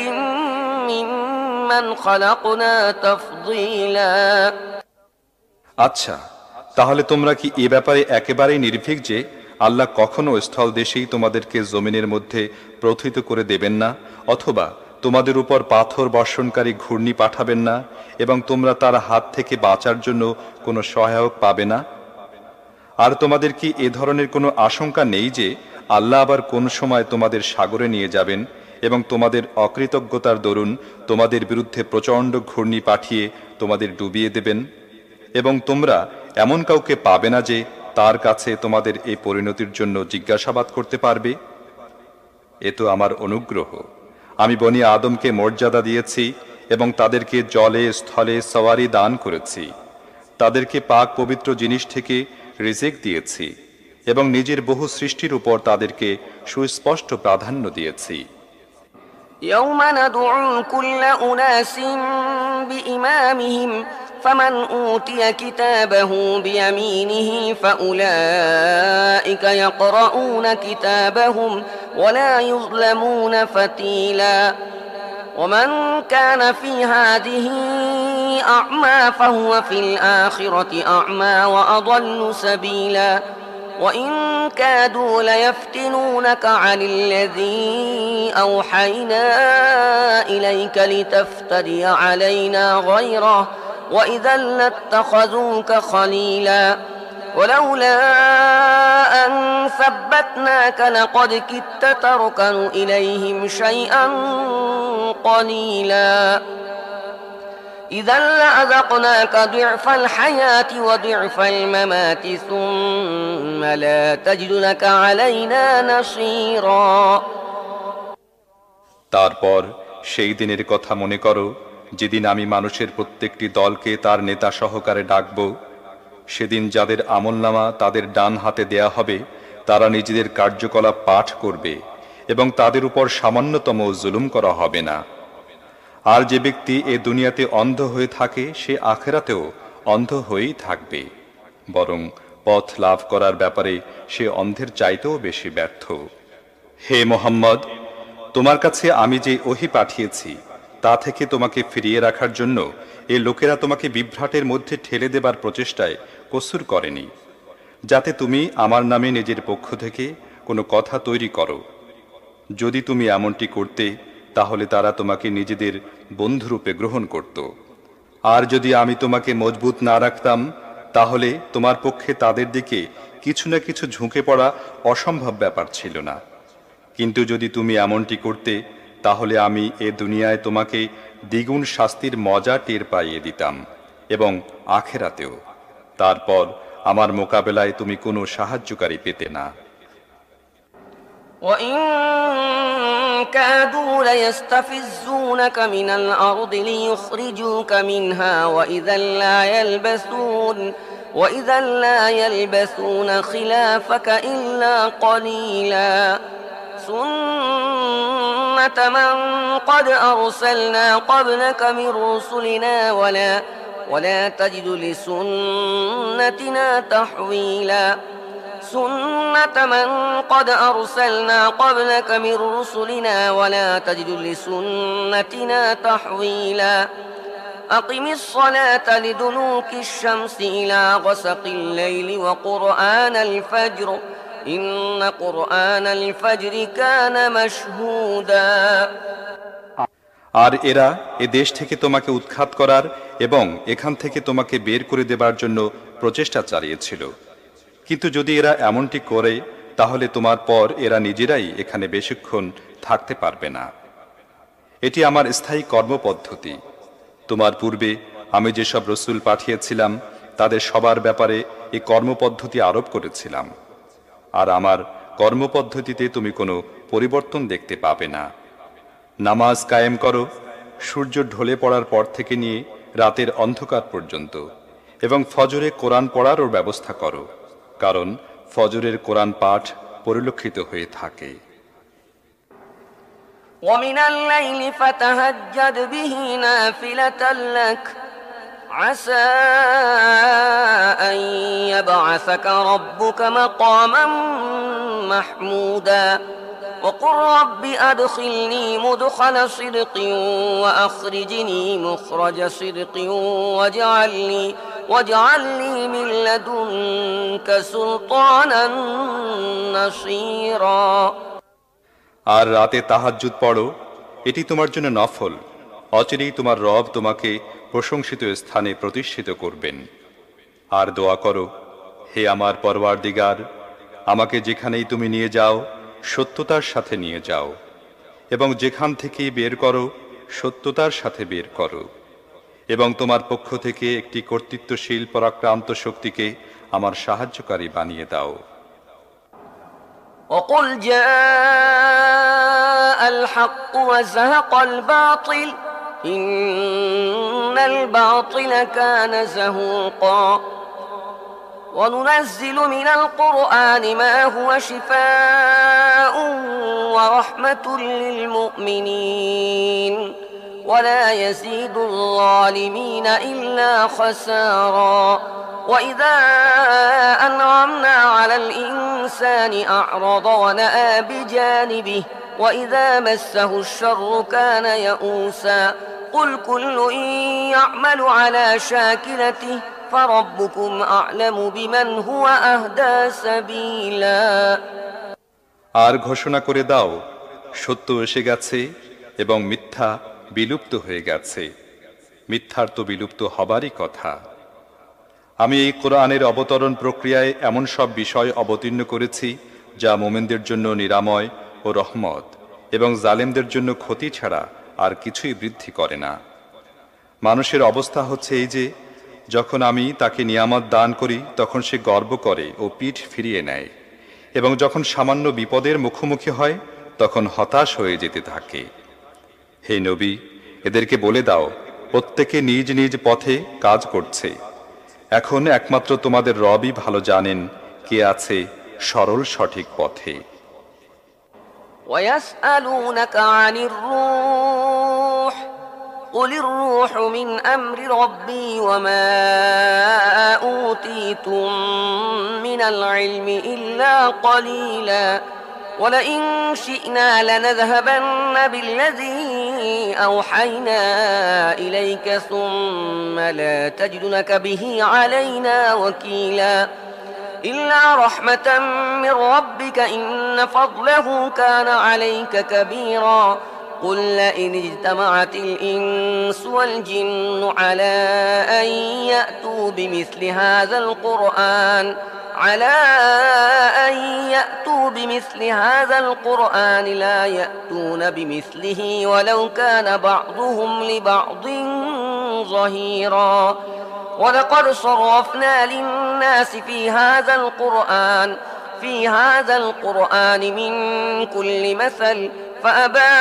ممن خلقنا تفضيلا
আচ্ছা, তাহলে তোমরা কি এ ব্যাপারে একেবারেই নির্ভীক যে আল্লাহ কখনো স্থল দেশেই তোমাদেরকে জমিনের মধ্যে প্রথিত করে দেবেন না, অথবা তোমাদের উপর পাথর বর্ষণকারী ঘূর্ণি পাঠাবেন না এবং তোমরা তার হাত থেকে বাঁচার জন্য কোনো সহায়ক পাবে না? আর তোমাদের কি এ ধরনের কোনো আশঙ্কা নেই যে আল্লাহ আবার কোন সময় তোমাদের সাগরে নিয়ে যাবেন এবং তোমাদের অকৃতজ্ঞতার দরুন তোমাদের বিরুদ্ধে প্রচণ্ড ঘূর্ণি পাঠিয়ে তোমাদের ডুবিয়ে দেবেন? এবং তোমরা এমন কাউকে পাবে না যে তার কাছে তোমাদের এই পরিণতির জন্য জিজ্ঞাসাবাদ করতে পারবে? এ তো আমার অনুগ্রহ। আমি বনি আদমকে মর্যাদা দিয়েছি এবং তাদেরকে জলে স্থলে সওয়ারি দান করেছি, তাদেরকে পাক পবিত্র জিনিস থেকে রিজিক দিয়েছি এবং নিজের বহু সৃষ্টির উপর তাদেরকে সুস্পষ্ট প্রাধান্য দিয়েছি।
يوم ندعو كل أناس بإمامهم فمن أوتي كتابه بيمينه فأولئك يقرؤون كتابهم ولا يظلمون فتيلا ومن كان في هذه أعمى فهو في الآخرة أعمى وأضل سبيلا وإن كادوا ليفتنونك عن الذي أوحينا إليك لتفتري علينا غيره وإذا لاتخذوك خليلا ولولا أن ثبتناك لقد كدت تركن إليهم شيئا قليلا إذا لأذقناك ضعف الحياة وضعف الممات ثم لا تجد لك علينا نصيرا
তারপর সেই দিনের কথা মনে করো যেদিন আমি মানুষের প্রত্যেকটি দলকে তার নেতা সহকারে ডাকব। সেদিন যাদের আমলনামা তাদের ডান হাতে দেয়া হবে তারা নিজেদের কার্যকলাপ পাঠ করবে এবং তাদের উপর সামান্যতম জুলুম করা হবে না। আর যে ব্যক্তি এ দুনিয়াতে অন্ধ হয়ে থাকে সে আখেরাতেও অন্ধ হয়েই থাকবে, বরং পথ লাভ করার ব্যাপারে সে অন্ধের চাইতেও বেশি ব্যর্থ। হে মুহাম্মদ, তোমার কাছে আমি যে ওহী পাঠিয়েছি তা থেকে তোমাকে ফিরিয়ে রাখার জন্য এ লোকেরা তোমাকে বিভ্রাটের মধ্যে ঠেলে দেবার প্রচেষ্টায় কসুর করেনি, যাতে তুমি আমার নামে নিজের পক্ষ থেকে কোনো কথা তৈরি করো। যদি তুমি এমনটি করতে তাহলে তারা তোমাকে নিজেদের বন্ধুরূপে গ্রহণ করত। আর যদি আমি তোমাকে মজবুত না রাখতাম তাহলে তোমার পক্ষে তাদের দিকে কিছু না কিছু ঝুঁকে পড়া অসম্ভব ব্যাপার ছিল না। কিন্তু যদি তুমি এমনটি করতে তাহলে আমি এ দুনিয়ায় তোমাকে দ্বিগুণ শাস্তির মজা টের পাইয়ে দিতাম এবং আখেরাতেও। তারপর আমার মোকাবেলায় তুমি কোনো সাহায্যকারী পেতে না।
وإن كادوا ليستفزونك من الأرض ليخرجوك منها وإذا لا يلبثون خلافك إلا قليلا سنة من قد أرسلنا قبلك من رسلنا ولا تجد لسنتنا تحويلا سنة من قد أرسلنا قبلك من رسلنا ولا تجد لسنتنا تحويلا أقم الصلاة لدلوك الشمس إلى غسق الليل وقرآن الفجر إن قرآن الفجر كان مشهودا
আর এরা এ দেশ থেকে তোমাকে উৎখাত করার এবং এখান থেকে তোমাকে বের করে দেবার জন্য প্রচেষ্টা চালিয়েছিল, কিন্তু যদি এরা এমনটি করে তাহলে তোমার পর এরা নিজেরাই এখানে বেশিক্ষণ থাকতে পারবে না। এটি আমার স্থায়ী কর্মপদ্ধতি। তোমার পূর্বে আমি যেসব রসূল পাঠিয়েছিলাম তাদের সবার ব্যাপারে এই কর্মপদ্ধতি আরোপ করেছিলাম, আর আমার কর্মপদ্ধতিতে তুমি কোনো পরিবর্তন দেখতে পাবে না। নামাজ কায়েম করো সূর্য ঢলে পড়ার পর থেকে নিয়ে রাতের অন্ধকার পর্যন্ত, এবং ফজরে কোরআন পড়ারও ব্যবস্থা করো, কারণ ফজরের কোরআন পাঠ পরিলক্ষিত হয়ে থাকে।
ومن الليل فتهجد به نافلة لك عسى أن يبعثك ربك مقاما محمودا وقل رب أدخلني مدخل صدق وأخرجني مخرج صدق واجعل لي من لدنك سلطانا نصيرا।
আর রাতে তাহাজ্জুদ পড়ো, এটি তোমার জন্য নফল। অচিরেই তোমার রব তোমাকে প্রশংসিত স্থানে প্রতিষ্ঠিত করবেন। আর দোয়া করো, হে আমার পরওয়ারদিগার, আমাকে যেখানেই তুমি নিয়ে যাও সত্যতার সাথে নিয়ে যাও, এবং যেখান থেকেই বের করো সত্যতার সাথে বের করো, এবং তোমার পক্ষ থেকে একটি কর্তৃত্বশীল পরাক্রান্ত শক্তিকে আমার সাহায্যকারী বানিয়ে দাও।
وقل جاء الحق وزهق الباطل إن الباطل كان زهوقا وننزل من القرآن ما هو شفاء ورحمة للمؤمنين ولا يزيد الظالمين إلا خسارا وإذا أنعمنا على الإنسان أعرض ونأى بجانبه وإذا مسه الشر كان يئوسا قل كل يعمل على شاكلته فربكم أعلم بمن هو أهدى سبيلا।
আর ঘোষণা করে দাও, সত্য এসে গেছে এবং মিথ্যা বিলুপ্ত হয়ে গেছে। মিথ্যার তো বিলুপ্ত হবারই কথা। আমি এই কোরআনের অবতরণ প্রক্রিয়ায় এমন সব বিষয় অবতীর্ণ করেছি যা মোমেনদের জন্য নিরাময় ও রহমত, এবং জালেমদের জন্য ক্ষতি ছাড়া আর কিছুই বৃদ্ধি করে না। মানুষের অবস্থা হচ্ছে এই যে, যখন আমি তাকে নিয়ামত দান করি তখন সে গর্ব করে ও পিঠ ফিরিয়ে নেয়, এবং যখন সামান্য বিপদের মুখোমুখি হয় তখন হতাশ হয়ে যেতে থাকে। হে নবী, এদেরকে বলে দাও, প্রত্যেকে নিজ নিজ পথে কাজ করছে। এখন একমাত্র তোমাদের রবই ভালো জানেন কে আছে সরল সঠিক পথে।
ويسألونك عن الروح قل الروح من أمر ربي وما أوتيتم من العلم إلا قليلا ولئن شئنا لنذهبن بالذي أوحينا إليك ثم لا تجد لك به علينا وكيلا إلا رحمة من ربك إن فضله كان عليك كبيرا قل لئن اجتمعت الإنس والجن على أن يأتوا بمثل هذا القرآن لا يأتون بمثله ولو كان بعضهم لبعض ظهيرا ولقد صرفنا للناس في هذا القرآن من كل مثل فأبى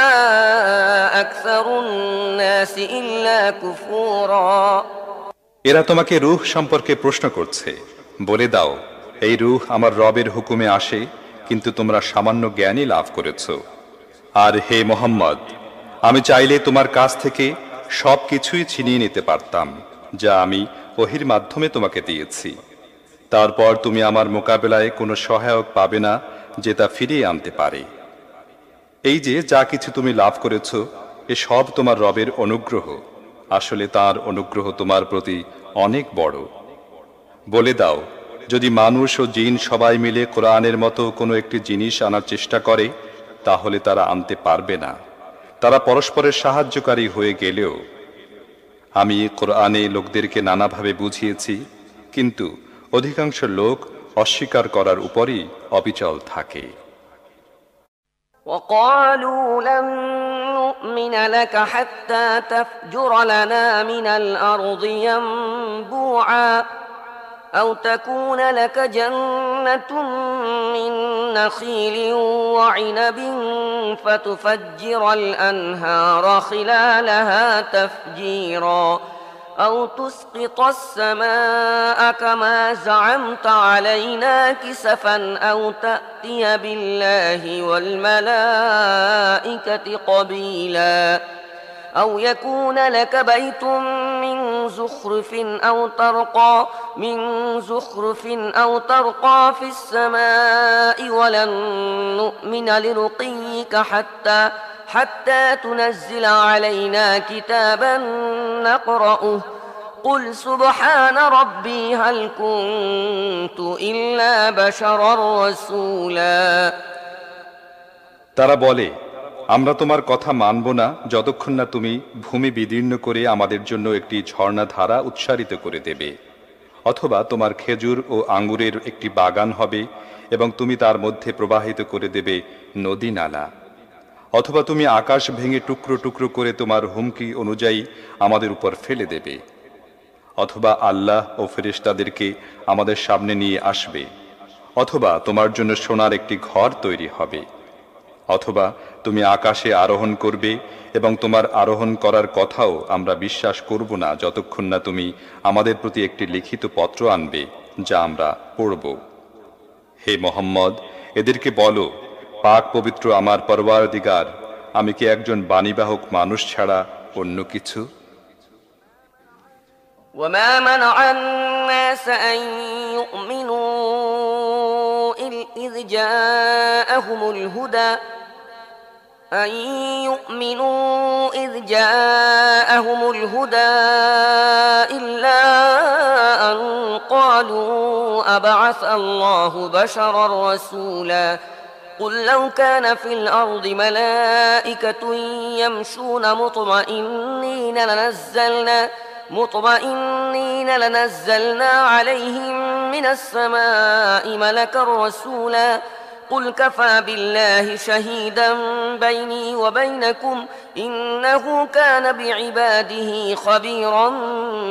أكثر الناس إلا كفورا।
এরা তোমাকে রূহ সম্পর্কে প্রশ্ন করছে, বলে দাও, এই রূহ আমার রবের হুকুমে আসে, কিন্তু তোমরা সামান্য জ্ঞানই লাভ করেছ। আর হে মোহাম্মদ, আমি চাইলে তোমার কাছ থেকে সব কিছুই ছিনিয়ে নিতে পারতাম যা আমি ওহির মাধ্যমে তোমাকে দিয়েছি। তারপর তুমি আমার মোকাবেলায় কোনো সহায়ক পাবে না যে তা ফিরিয়ে আনতে পারে। এই যে যা কিছু তুমি লাভ করেছ, এ সব তোমার রবের অনুগ্রহ। আসলে তার অনুগ্রহ তোমার প্রতি অনেক বড়। বলে দাও, যদি মানুষ ও জিন সবাই মিলে কোরআনের মতো কোনো একটি জিনিস আনার চেষ্টা করে তাহলে তারা আনতে পারবে না, তারা পরস্পরের সাহায্যকারী হয়ে গেলেও। আমি কোরআনে লোকদেরকে নানাভাবে বুঝিয়েছি, কিন্তু অধিকাংশ লোক অস্বীকার করার উপরই অবিচল থাকে।
وقالوا لن نؤمن لك حتى تفجر لنا من الأرض ينبوعا أو تكون لك جنة من نخيل وعنب فتفجر الأنهار خلالها تفجيرا أو تسقط السماء كما زعمت علينا كسفا أو تأتي بالله والملائكة قبيلا أو يكون لك بيت من زخرف أو ترقى في السماء ولن نؤمن لرقيك حتى تنزل علينا كتابا نقرأه قل سبحان ربي هل كنت إلا بشرا رسولا
তারা বলে, আমরা তোমার কথা মানব না যতক্ষণ না তুমি ভূমি বিদীর্ণ করে আমাদের জন্য একটি ঝর্ণাধারা উৎসারিত করে দেবে, অথবা তোমার খেজুর ও আঙ্গুরের একটি বাগান হবে এবং তুমি তার মধ্যে প্রবাহিত করে দেবে নদী নালা, অথবা তুমি আকাশ ভেঙে টুকরো টুকরো করে তোমার হুমকি অনুযায়ী আমাদের উপর ফেলে দেবে, অথবা আল্লাহ ও ফেরেশতাদেরকে আমাদের সামনে নিয়ে আসবে, অথবা তোমার জন্য সোনার একটি ঘর তৈরি হবে, অথবা তুমি আকাশে আরোহণ করবে এবং তোমার আরোহণ করার কথাও আমরা বিশ্বাস করব না যতক্ষণ না তুমি আমাদের প্রতি একটি লিখিত পত্র আনবে যা আমরা পড়ব। হে মুহাম্মদ, এদেরকে বলো, পাক পবিত্র আমার পরওয়ারদিগার, আমি কি একজন বাণীবাহক মানুষ ছাড়া অন্য কিছু?
وما منع الناس أن يؤمنوا إذ جاءهم الهدى إلا أن قالوا أبعث الله بشرا رسولا قل لو كان في الأرض ملائكة يمشون مطمئنين لنزلنا عليهم من السماء ملكا رسولا قل كفى بالله شهيدا بيني وبينكم إنه كان بعباده خبيرا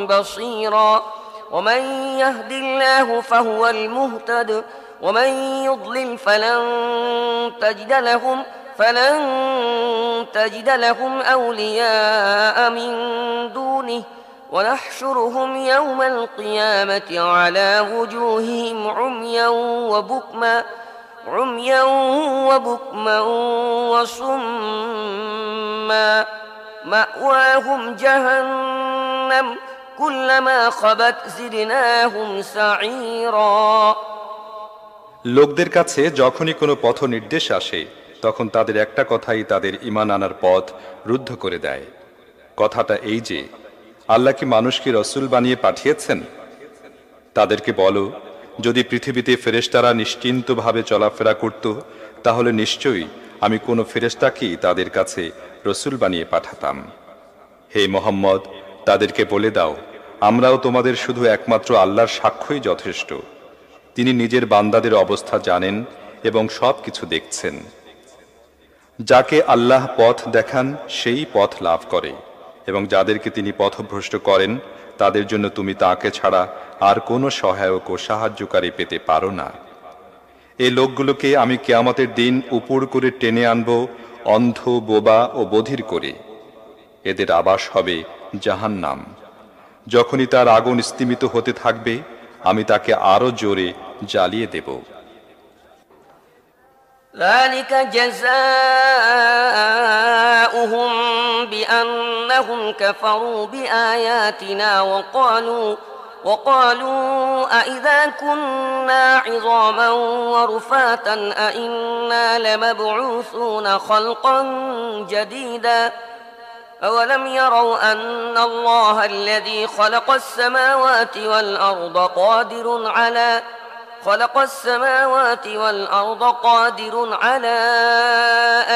بصيرا ومن يهد الله فهو المهتد ومن يضلل فلن تجد لهم أولياء من دونه ونحشرهم يوم القيامة على وجوههم عميا وبكما وصما مأواهم جهنم كلما خبت زدناهم سعيرا
লোকদের কাছে যখনই কোনো পথ নির্দেশ আসে তখন তাদের একটা কথাই তাদের ঈমান আনার পথ রুদ্ধ করে দেয়। কথাটা এই যে, আল্লাহ কি মানুষকে রসুল বানিয়ে পাঠিয়েছেন? তাদেরকে বলো, যদি পৃথিবীতে ফেরেশতারা নিশ্চিন্তভাবে চলাফেরা করত তাহলে নিশ্চয়ই আমি কোনো ফেরেশতাকেই তাদের কাছে রসুল বানিয়ে পাঠাতাম। হে মুহাম্মদ, তাদেরকে বলে দাও, আমরাও তোমাদের শুধু একমাত্র আল্লাহর সাক্ষ্যই যথেষ্ট। তিনি নিজের বান্দাদের অবস্থা জানেন এবং সব কিছু দেখছেন। যাকে আল্লাহ পথ দেখান সেই পথ লাভ করে, এবং যাদেরকে তিনি পথভ্রষ্ট করেন তাদের জন্য তুমি তাকে ছাড়া আর কোনো সহায়ক ও সাহায্যকারী পেতে পারো না। এই লোকগুলোকে আমি কিয়ামতের দিন উপর করে টেনে আনব অন্ধ, বোবা ও বধির করে। এদের আবাস হবে জাহান্নাম। যখনই তার আগুন স্তিমিত হতে থাকবে আমি তাকে আরো জোরে জ্বালিয়ে দেব।
ذلك جزاؤهم بأنهم كفروا بآياتنا وقالوا أإذا كنا عظاما ورفاتا أإنا لمبعوثون خلقا جديدا أولم يروا أن الله الذي خلق السماوات والأرض قادر على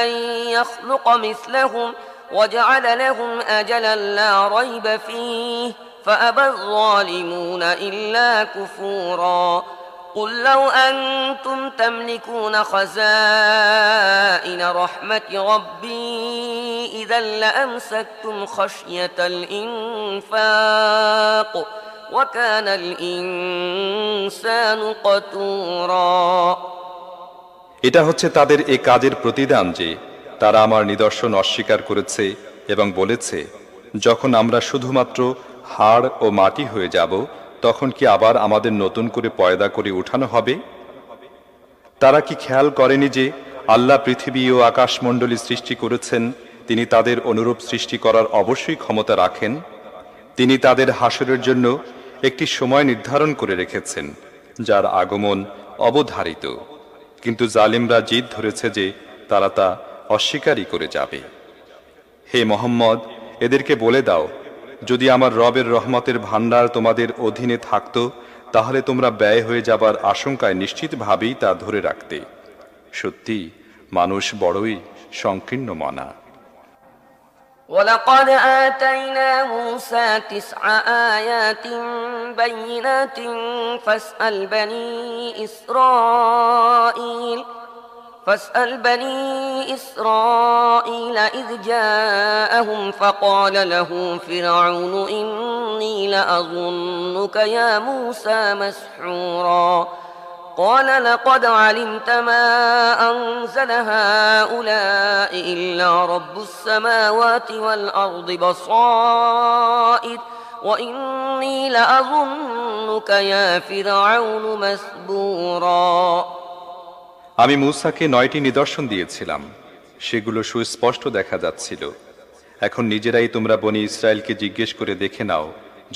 أن يخلق مثلهم وجعل لهم أجلا لا ريب فيه فأبى الظالمون إلا كفورا قل لو أنتم تملكون خزائن رحمة ربي إذا لأمسكتم خشية الإنفاق وكان الإنسان قتورا।
এটা হচ্ছে তাদের এই কাজের প্রতিদান যে তারা আমার নিদর্শন অস্বীকার করেছে এবং বলেছে, যখন আমরা শুধুমাত্র হাড় ও মাটি হয়ে যাব তখন কি আবার আমাদের নতুন করে পয়দা করে উঠানো হবে? তারা কি খেয়াল করেনি যে আল্লাহ পৃথিবী ও আকাশমণ্ডলী সৃষ্টি করেছেন? তিনি তাদের অনুরূপ সৃষ্টি করার অবশ্যই ক্ষমতা রাখেন। তিনি তাদের হাসরের জন্য একটি সময় নির্ধারণ করে রেখেছেন, যার আগমন অবধারিত, কিন্তু জালিমরা জিদ ধরেছে যে তারা তা অস্বীকারই করে যাবে। হে মোহাম্মদ, এদেরকে বলে দাও, যদি আমার রবের রহমতের ভান্ডার তোমাদের অধীনে থাকত তাহলে তোমরা ব্যয় হয়ে যাবার আশঙ্কায় নিশ্চিতভাবেই তা ধরে রাখতে। সত্যি মানুষ বড়ই সংকীর্ণ মনা।
ولقد آتينا موسى 9 آيات بينات فاسأل بني إسرائيل إذ جاءهم فقال له فرعون إني لأظنك يا موسى مسحورا قال لقد علمت ما أنزل هؤلاء إلا رب السماوات والأرض بصائر وإني لأظنك يا فرعون مسبورا।
আমি মূসাকে 9টি নিদর্শন দিয়েছিলাম, সেগুলো সুস্পষ্ট দেখা যাচ্ছিল। এখন নিজেরাই তোমরা বনি ইসরায়েলকে জিজ্ঞেস করে দেখে নাও,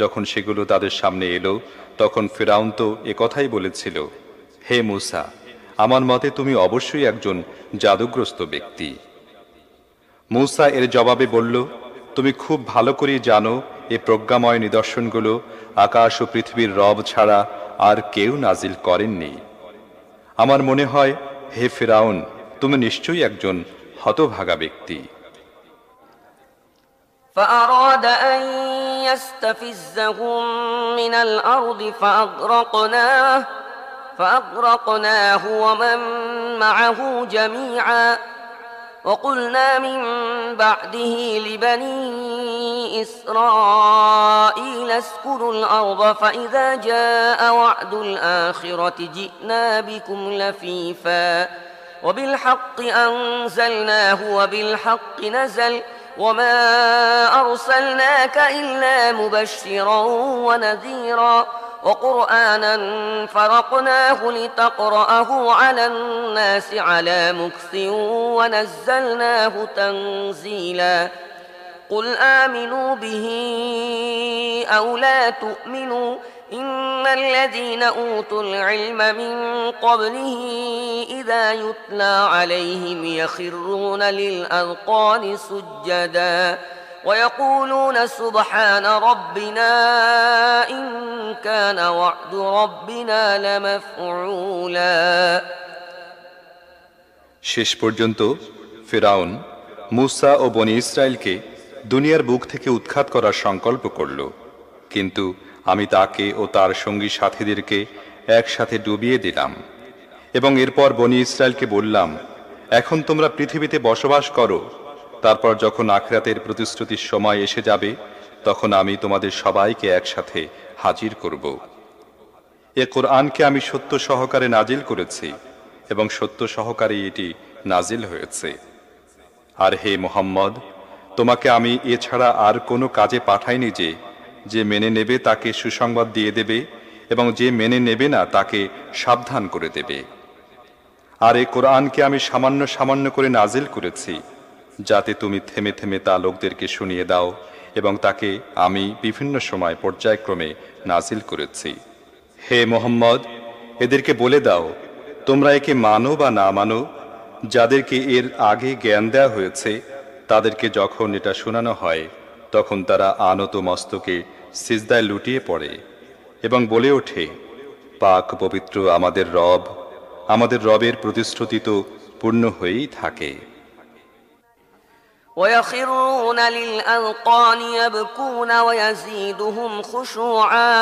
যখন সেগুলো তাদের সামনে এলো তখন ফিরআউন তো একথাই বলেছিল, হে মূসা, আমার মতে তুমি অবশ্যই একজন জাদুগ্রস্ত ব্যক্তি। মূসা এর জবাবে বলল, তুমি খুব ভালো করেই জানো এ প্রজ্ঞাময় নিদর্শনগুলো আকাশ ও পৃথিবীর রব ছাড়া আর কেউ নাজিল করেননি। আমার মনে হয় হে ফিরআউন, তুমি নিশ্চয়ই একজন হতভাগা ব্যক্তি।
فأراد أن يستفزهم من الأرض فأغرقناه ومن معه جميعا وقلنا من بعده لبني إسرائيل اسكنوا الأرض فإذا جاء وعد الآخرة جئنا بكم لفيفا وبالحق أنزلناه وبالحق نزل وما أرسلناك إلا مبشرا ونذيرا وقرآنا فرقناه لتقرأه على الناس على مكث ونزلناه تنزيلا قل آمنوا به أو لا تؤمنوا إن الذين أوتوا العلم من قبله إذا يتلى عليهم يخرون للأذقان سجدا ويقولون سبحان ربنا إن كان وعد ربنا لمفعولا।
শেষ পর্যন্ত ফিরআউন মূসা ও বনি ইসরায়েলকে দুনিয়ার বুক থেকে উৎখাত করার সংকল্প করল, কিন্তু আমি তাকে ও তার সঙ্গী সাথীদেরকে একসাথে ডুবিয়ে দিলাম এবং এরপর বনি ইসরায়েলকে বললাম, এখন তোমরা পৃথিবীতে বসবাস করো, তারপর যখন আখিরাতের প্রতিশ্রুতির সময় এসে যাবে তখন আমি তোমাদের সবাইকে একসাথে হাজির করব। এ কোরআনকে আমি সত্য সহকারে নাজিল করেছি এবং সত্য সহকারে এটি নাজিল হয়েছে। আর হে মুহাম্মদ, তোমাকে আমি এছাড়া আর কোনো কাজে পাঠাইনি যে মেনে নেবে তাকে সুসংবাদ দিয়ে দেবে এবং যে মেনে নেবে না তাকে সাবধান করে দেবে। আর এই কোরআনকে আমি সামান্য সামান্য করে নাজিল করেছি যাতে তুমি থেমে থেমে তা লোকদেরকে শুনিয়ে দাও, এবং তাকে আমি বিভিন্ন সময় পর্যায়ক্রমে নাজিল করেছি। হে মুহাম্মদ, এদেরকে বলে দাও, তোমরা একে মানো বা না মানো, যাদেরকে এর আগে জ্ঞান দেওয়া হয়েছে তাদেরকে যখন এটা শোনানো হয় তখন তারা আনত মস্তকে সিজদায় লুটিয়ে পড়ে এবং বলে ওঠে, পাক পবিত্র আমাদের রব, আমাদের রবের প্রতিশ্রুতি তো পূর্ণ হয়েই থাকে।
ويخرون للأذقان يبكون ويزيدهم خشوعا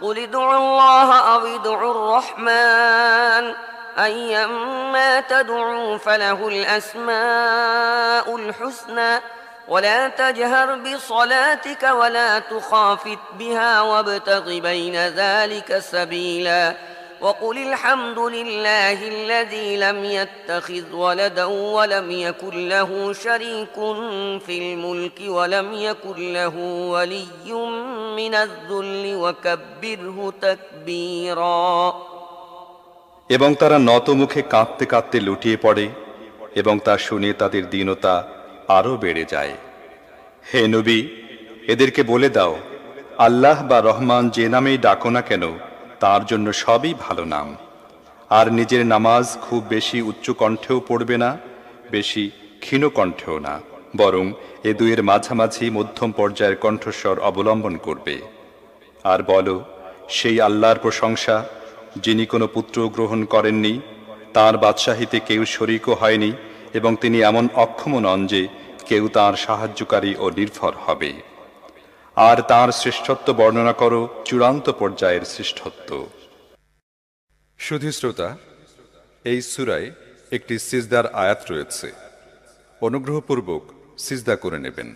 قل ادعوا الله أو ادعوا الرحمن أيما تدعوا فله الأسماء الحسنى ولا تجهر بصلاتك ولا تخافت بها وابتغ بين ذلك سبيلا وقل الحمد لله الذي لم يتخذ ولدا ولم يكن له شريك في الملك ولم يكن له ولي من الذل وكبره تكبيرا
এবং তারা নত মুখে কাঁদতে কাঁদতে লুটিয়ে পড়ে এবং তা শুনে তাদের দীনতা আরো বেড়ে যায়। হে নবী, এদেরকে বলে দাও, আল্লাহ বা রহমান যে নামেই ডাকো না কেন তার জন্য সবই ভালো নাম। আর নিজের নামাজ খুব বেশি উচ্চ কণ্ঠেও পড়বে না, বেশি ক্ষীণ কণ্ঠেও না, বরং এ দুয়ের মাঝামাঝি মধ্যম পর্যায়ের কণ্ঠস্বর অবলম্বন করবে। আর বলো, সেই আল্লাহর প্রশংসা যিনি কোনো পুত্র গ্রহণ করেননি, তার বাদশাহীতে কেউ শরীকও হয়নি এবং তিনি এমন অক্ষম নন যে কেউ তার সাহায্যকারী ও নির্ভর হবে। আর তার শ্রেষ্ঠত্ব বর্ণনা করো চূড়ান্ত পর্যায়ের শ্রেষ্ঠত্ব। শুধু শ্রোতা, এই সূরায় একটি সিজদার আয়াত রয়েছে, অনুগ্রহপূর্বক সিজদা করে নেবেন।